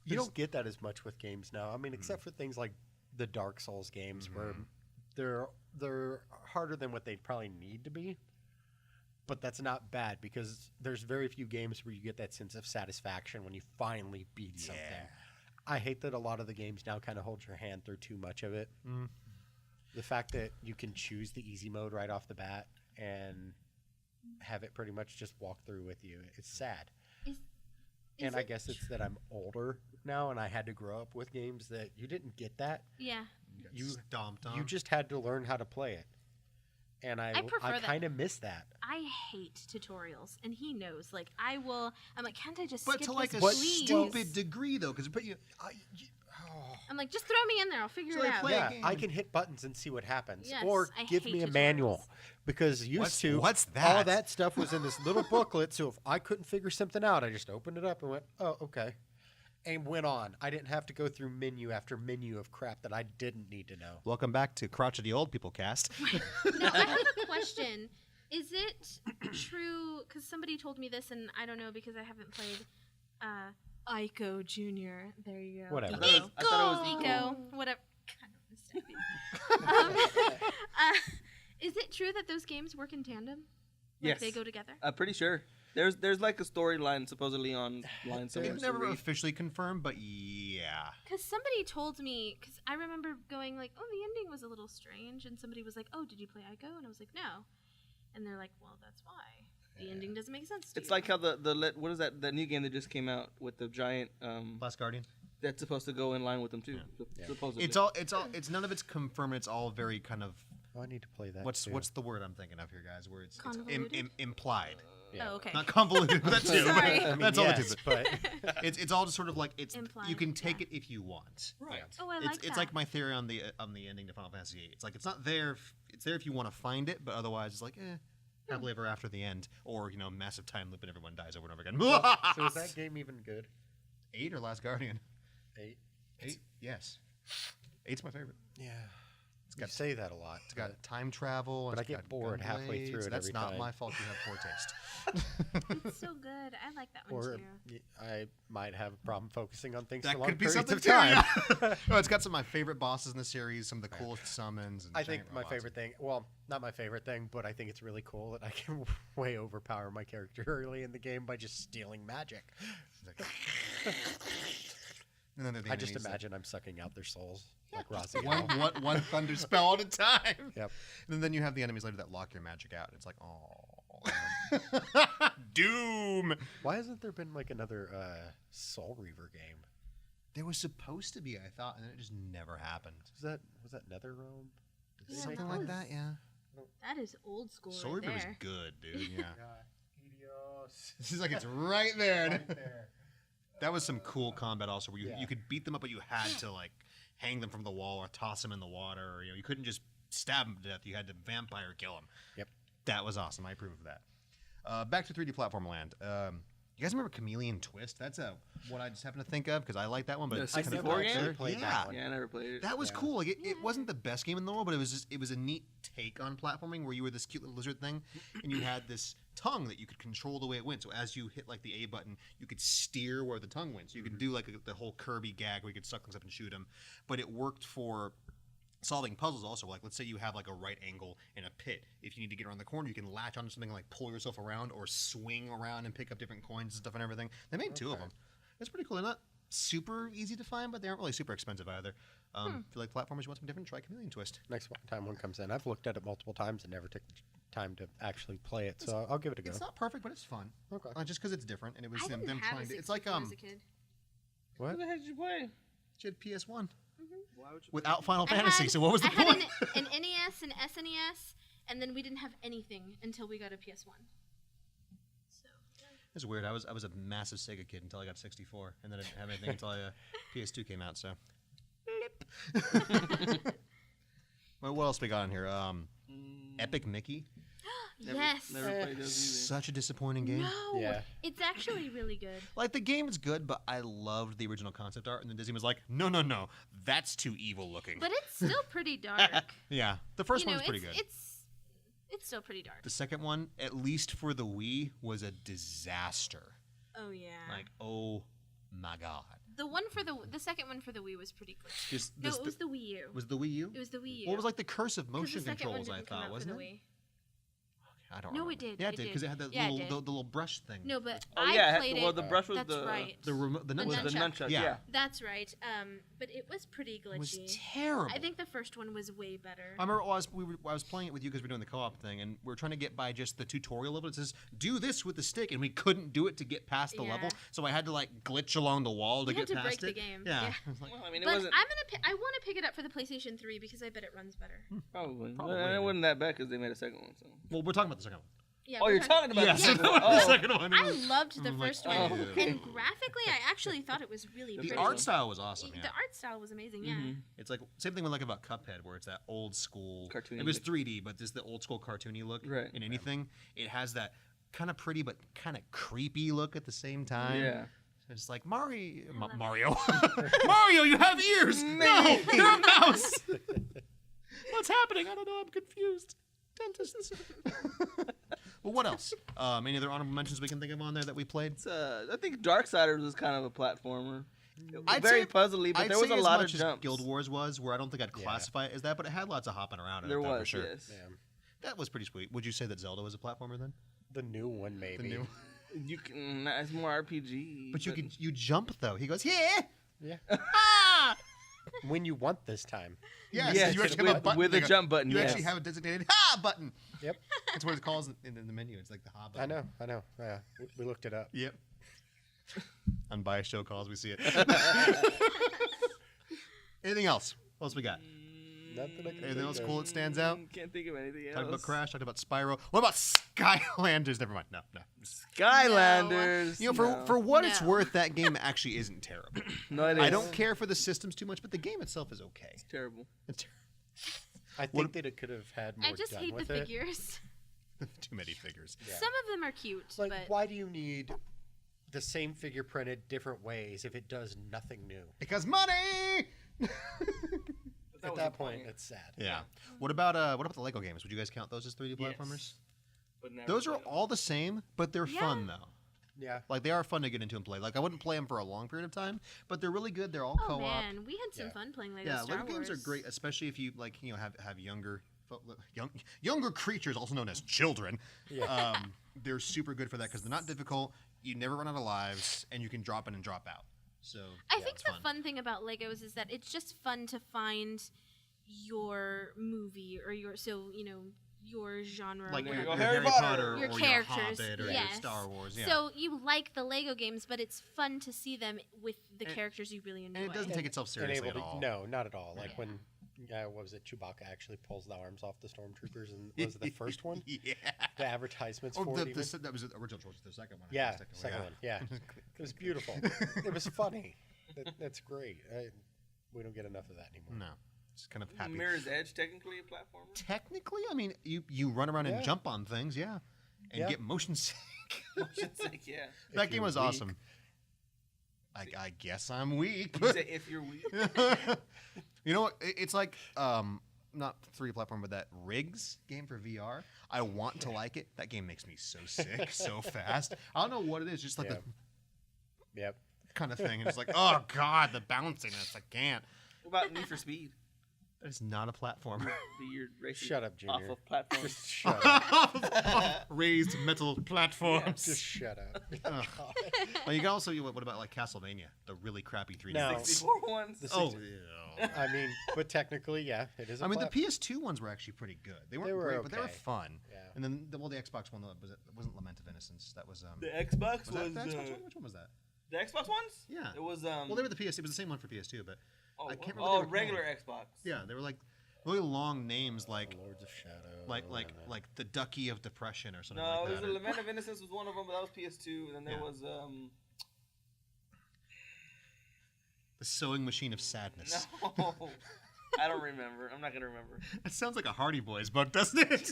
You don't get that as much with games now. I mean, except for things like the Dark Souls games, where they're harder than what they'd probably need to be. But that's not bad, because there's very few games where you get that sense of satisfaction when you finally beat something. I hate that a lot of the games now kind of hold your hand through too much of it. Mm. The fact that you can choose the easy mode right off the bat and have it pretty much just walk through with you, it's sad. Is And I it guess it's that I'm older now, and I had to grow up with games that you didn't get that. Yeah. You stomped on. You just had to learn how to play it. And I prefer that. kind of miss that. I hate tutorials, and he knows. Like, I'm like, can't I just But skip to like this, a please? stupid degree, though, because I'm like, just throw me in there. I'll figure So it they out. play a Yeah, game I and- can hit buttons and see what happens. Yes, or I give hate me a tutorials. manual. Because what's that? all that stuff was in this little booklet, so if I couldn't figure something out, I just opened it up and went, oh, okay. And went on. I didn't have to go through menu after menu of crap that I didn't need to know. Welcome back to Crotchety Old People Cast. No, I have a question. Is it true? Because somebody told me this, and I don't know because I haven't played Ico Jr. There you go. Whatever. I thought it was Ico. Whatever. Is it true that those games work in tandem? Like Yes. they go together? I'm pretty sure. There's like a storyline supposedly online somewhere. It's to never read. officially confirmed, but yeah. Because somebody told me, because I remember going like, oh, the ending was a little strange, and somebody was like, oh, did you play Ico? And I was like, no. And they're like, well, that's why. The ending doesn't make sense to It's you. like how what is that new game that just came out with the giant Last Guardian. that's supposed to go in line with them too. Supposedly. It's none of it's confirmed. It's all very kind of Oh, I need to play that. what's too. the word I'm thinking of here, guys? Where it's Convoluted? implied, Yeah. Oh, okay. not convoluted. That too. Sorry. I mean, That's all it yes, is. but It's all just sort of like it's Implied, you can take yeah. it if you want. Right. Oh, I It's like that. it's like my theory on the ending to Final Fantasy VIII. It's like it's not there. It's there if you want to find it, but otherwise it's like happily ever after the end, or massive time loop and everyone dies over and over again. so is that game even good? 8 or Last Guardian? 8? 8, yes. 8's my favorite. Yeah. It's You got say that a lot. It's got time travel. But it's I get got bored gun halfway through blades. it That's every not time. my fault. You have poor taste. It's so good. I like that one Or too. I might have a problem focusing on things That for long could be periods something of too. time. Yeah. No, it's got some of my favorite bosses in the series. Some of the coolest summons. And I think giant my robots. favorite thing, well, not my favorite thing, but I think it's really cool that I can way overpower my character early in the game by just stealing magic. It's like- And then there are the I just enemies that- imagine I'm sucking out their souls like Raziel. one thunder spell at a time. Yep. And then you have the enemies later that lock your magic out. It's like, oh, Doom. Why hasn't there been like another Soul Reaver game? There was supposed to be, I thought, and then it just never happened. Was that NetherRealm? Yeah, Something that like was- that, yeah. That is old school Soul right Reaper was there. good, dude. Yeah. Idios. This is like it's right there. Right there. That was some cool combat also, where Yeah. you could beat them up, but you had to like hang them from the wall or toss them in the water. Or, you couldn't just stab them to death. You had to vampire kill them. Yep. That was awesome. I approve of that. Back to 3D platform land. You guys remember Chameleon Twist? That's what I just happened to think of because I like that one. But The it's kind of 64 game? actually played that one. Yeah, I never played it. That was Yeah. cool. Like it Yeah. wasn't the best game in the world, but it was a neat take on platforming where you were this cute little lizard thing, and you had this tongue that you could control the way it went. So as you hit like the A button, you could steer where the tongue went. So you could do like the whole Kirby gag where you could suck things up and shoot them. But it worked for solving puzzles also. Like let's say you have like a right angle in a pit. If you need to get around the corner, you can latch onto something and like pull yourself around or swing around and pick up different coins and stuff and everything. They made two of them. It's pretty cool. They're not super easy to find, but they aren't really super expensive either. If you like platformers, you want something different, try Chameleon Twist. Next time one comes in, I've looked at it multiple times and never took time to actually play it, so I'll give it a go. It's not perfect, but it's fun. Okay. Just because it's different, and it was I them didn't have trying a to. It's like 64 as a kid. What? What the heck did you play? you had PS1 Why would you without Final I Fantasy. had- So what was the I had point? an NES, an SNES, and then we didn't have anything until we got a PS1. So It's weird. I was a massive Sega kid until I got 64, and then I didn't have anything until PS2 came out. So. Well, what else we got in here? Epic Mickey. yes. Never played those either. Such a disappointing game. No, Yeah. it's actually really good. Like the game is good, but I loved the original concept art, and then Disney was like, no, that's too evil looking. But it's still pretty dark. Yeah, the first you know, one was pretty good. It's still pretty dark. The second one, at least for the Wii, was a disaster. Oh yeah. Like, oh my god. The second one for the Wii was pretty good. Just No, it was the Wii U. was the Wii U? It was the Wii U. Well, it was like the curse of 'Cause motion the second one controls. I didn't come thought, out wasn't for it? the Wii. I don't No, remember. it did. Yeah, It it did did. because it had the Yeah, it little did. the little brush thing. No, but Oh I yeah, played well it. the brush was That's the right. The was the nunchuck. nunchuck. Yeah. Yeah. That's right. But it was pretty glitchy. It was terrible. I think the first one was way better. I remember I was playing it with you because we were doing the co-op thing, and we were trying to get by just the tutorial level. It says, do this with the stick, and we couldn't do it to get past the Yeah. level, so I had to like glitch along the wall to You get had to past break it. the game. Yeah. Yeah. I was like, Well, I mean, it But wasn't I want to pick it up for the PlayStation 3 because I bet it runs better. probably. Probably, Well, yeah. it wasn't that bad because they made a second one. So. well, we're talking about the second one. Yeah. Oh, we're you're talking about Yes, the second the one. Oh. second one. I loved the I'm like, first one, oh, okay. and graphically, I actually thought it was really The The pretty. art style was awesome. The Yeah. art style was amazing. Yeah. Mhm. It's like same thing we like about Cuphead, where it's that old school. Cartoony It was look. 3D, but this the old school cartoony look. Right. In anything, it has that kind of pretty but kind of creepy look at the same time. Yeah. It's like Mario. love it. Mario. Mario, you have ears. No, you're a mouse. What's happening? I don't know. I'm confused. Dentists. Well, what else? Any other honorable mentions we can think of on there that we played? It's, I think Darksiders was kind of a platformer. I'd Very say- puzzly, but I'd there was say a as lot much of as jumps. Guild Wars was, where I don't think I'd Yeah. classify it as that, but it had lots of hopping around in There it, though, was, for sure. yes. Yeah. That was pretty sweet. Would you say that Zelda was a platformer then? The new one, maybe. The new. You can. It's more RPG. But you jump though. He goes, yeah. Yeah. Ah! When you want this time. Yes, Yes, you actually have a button. with a there. jump button. You yes. actually have a designated ha button. Yep. That's what it calls in the menu. It's like the ha button. I know. Yeah. We looked it up. Yep. Unbiased show calls. We see it. Anything else? What else we got? Nothing I can Anything think else of. cool that stands out? Can't think of anything else. Talked about Crash. Talked about Spyro. What about Skylanders? Never mind. No. Skylanders. You know, no. for what it's No. worth, that game actually isn't terrible. No, it is. I don't care for the systems too much, but the game itself is okay. It's terrible. It's I What- think that it could have had more I just done hate the with it. figures. too many figures. Yeah. Some of them are cute, Like, but why do you need the same figure printed different ways if it does nothing new? Because money. At was that the point, point. it's sad. Yeah. What about the Lego games? Would you guys count those as 3D Yes. platformers? But never Those are played them. all the same, but they're Yeah. fun though. Yeah. Like they are fun to get into and play. Like I wouldn't play them for a long period of time, but they're really good. They're all oh co-op. man, we had some Yeah. fun playing Lego Yeah, Star Lego Wars. games are great, especially if you like have younger creatures, also known as children. Yeah. They're super good for that because they're not difficult. You never run out of lives, and you can drop in and drop out. So I yeah, think it's the fun thing about Legos is that it's just fun to find your movie or your genre. like or There you your go, whatever. Harry Harry Potter, Potter. Your or characters, your Hobbit, or your yes. Star Wars. Yeah. So you like the Lego games, but it's fun to see them with the characters you really enjoy. and it doesn't take itself seriously at all. No, not at all. Like Yeah. when, what was it? Chewbacca actually pulls the arms off the stormtroopers, and was it the first one? Yeah. The advertisements Oh, for it. Even? that was the original choice. The second one. I Yeah, guess, technically, second one. Yeah, it was beautiful. It was funny. That's great. We don't get enough of that anymore. No, just kind of happy. Mirror's Edge technically a platformer. Technically, I mean, you run around and Yeah. jump on things, yeah. and Yeah. get motion sick. Motion sick, yeah. That If game you're was weak. awesome. I guess I'm weak. You say if you're weak. You know what? It's like not 3D platform, but that Rigs game for VR. I want to like it. That game makes me so sick so fast. I don't know what it is. Just like Yep. Yep. the kind of thing. And it's like, oh god, the bounciness. I can't. What about Need for Speed? That is not a platformer. You're racing Shut up, off Junior. of platforms. Just shut up. Raised metal platforms. Just shut up. Ugh. Well, you can also. What about like Castlevania, the really crappy 3D? No. things? 64 ones. The Oh, 60 yeah. I mean, but technically, yeah, it is. I mean, the PS2 ones were actually pretty good. They weren't They were great, but they were okay. fun. Yeah. And then, the Xbox one wasn't Lament of Innocence. That was The Xbox was that the Xbox one? Which one was that? the Xbox ones. Yeah. It was Well, they were the PS. It was the same one for PS2, but oh, I can't remember oh what they were regular called. Xbox. Yeah, they were like really long names, like Lords of Shadow. like the Ducky of Depression or something No, like it was that. the Lament of Innocence was one of them, but that was PS2. And then there Yeah. was The Sewing Machine of Sadness. no, I don't remember. I'm not gonna remember. That sounds like a Hardy Boys book, doesn't it?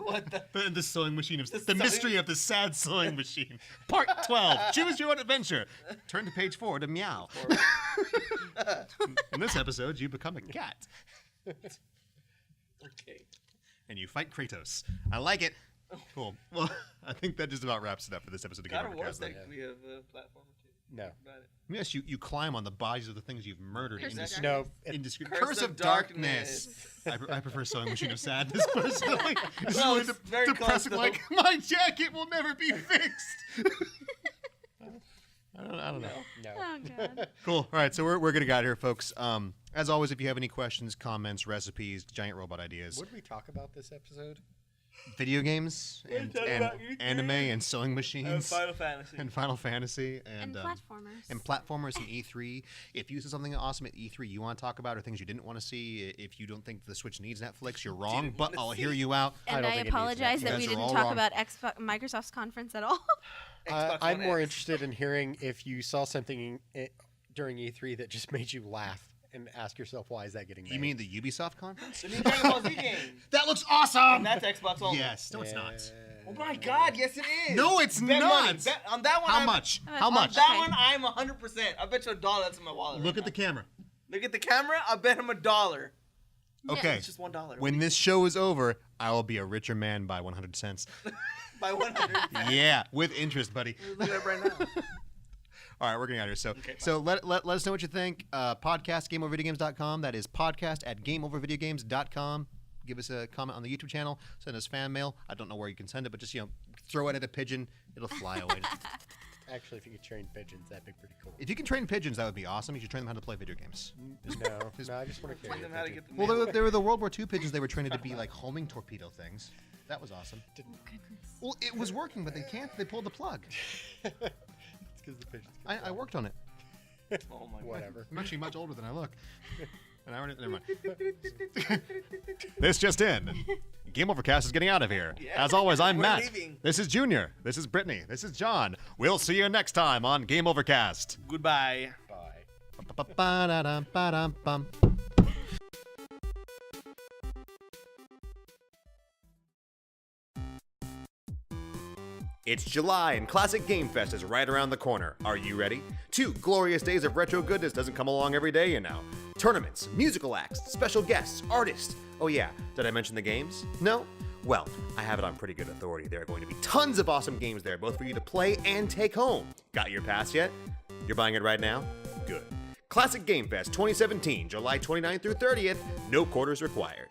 What the? The Sewing Machine of The the Mystery of the Sad Sewing Machine, Part 12. Choose your own adventure. Turn to page 4 to meow. In this episode, you become a cat Okay. and you fight Kratos. I like it. Cool. Well, I think that just about wraps it up for this episode of Game God of Over War Cast. Let technically have a platform or two. No. About it. me ask you: you climb on the bodies of the things you've murdered. Curse of indiscreet- No. indiscreet- Curse of Darkness. I prefer Sewing Machine of Sadness personally. This Well, is it's really very close, depressing. though. Like my jacket will never be fixed. I don't know. No. Oh god. Cool. All right, so we're gonna get out of here, folks. As always, if you have any questions, comments, recipes, giant robot ideas, What did we talk about this episode? video games, and talking about E3 anime, and sewing machines, Final Fantasy. and Final Fantasy, And platformers. and platformers and E3. If you saw something awesome at E3 you want to talk about, or things you didn't want to see, if you don't think the Switch needs Netflix, you're wrong. Didn't But wanna I'll see. hear you out. I And don't I think it needs apologize that. that You we guys are didn't all talk wrong. about Microsoft's conference at all. Xbox I'm One more X. interested in hearing if you saw something during E3 that just made you laugh and ask yourself, why is that getting made? You mean the Ubisoft conference? The new Dragon Ball Z game. That looks awesome. And that's Xbox only. Yes. No, it's not. Oh my God! Yes, it is. No, it's Bet not. money. Bet, on that one, How I'm, much? much? How On much? that Okay. one, I'm 100%. I bet you $1 that's in my wallet. Look right at the now. camera. Look at the camera. I bet him $1. Okay. It's just $1. When this show is over, I will be a richer man by 100 cents. By 100. Yeah, with interest, buddy. Look at it right now. All right, we're getting out of here. So, Okay, so let us know what you think. Podcast, GameOverVideogames.com. That is podcast at GameOverVideogames.com. Give us a comment on the YouTube channel. Send us fan mail. I don't know where you can send it, but just, throw it at a pigeon. It'll fly away. Actually, if you could train pigeons, that'd be pretty cool. If you can train pigeons, that would be awesome. You should train them how to play video games. No, I just want to Train carry them a how to pigeon. get the Well, mail. they were the World War II pigeons. They were trained to be like homing torpedo things. That was awesome. Well, it was working, but they pulled the plug. It's because the pigeons. I worked on it. Oh my God. Whatever. I'm actually much older than I look. And I already, never mind. This just in. Game Overcast is getting out of here. Yeah. As always, I'm We're Matt. leaving. This is Junior. This is Brittany. This is John. We'll see you next time on Game Overcast. Goodbye. Bye. Ba-ba-ba-da-dum-ba-dum-bum. It's July and Classic Game Fest is right around the corner. Are you ready? 2 glorious days of retro goodness doesn't come along every day, you know. Tournaments, musical acts, special guests, artists. Oh yeah, did I mention the games? No? Well, I have it on pretty good authority. There are going to be tons of awesome games there, both for you to play and take home. Got your pass yet? You're buying it right now? Good. Classic Game Fest 2017, July 29th through 30th, no quarters required.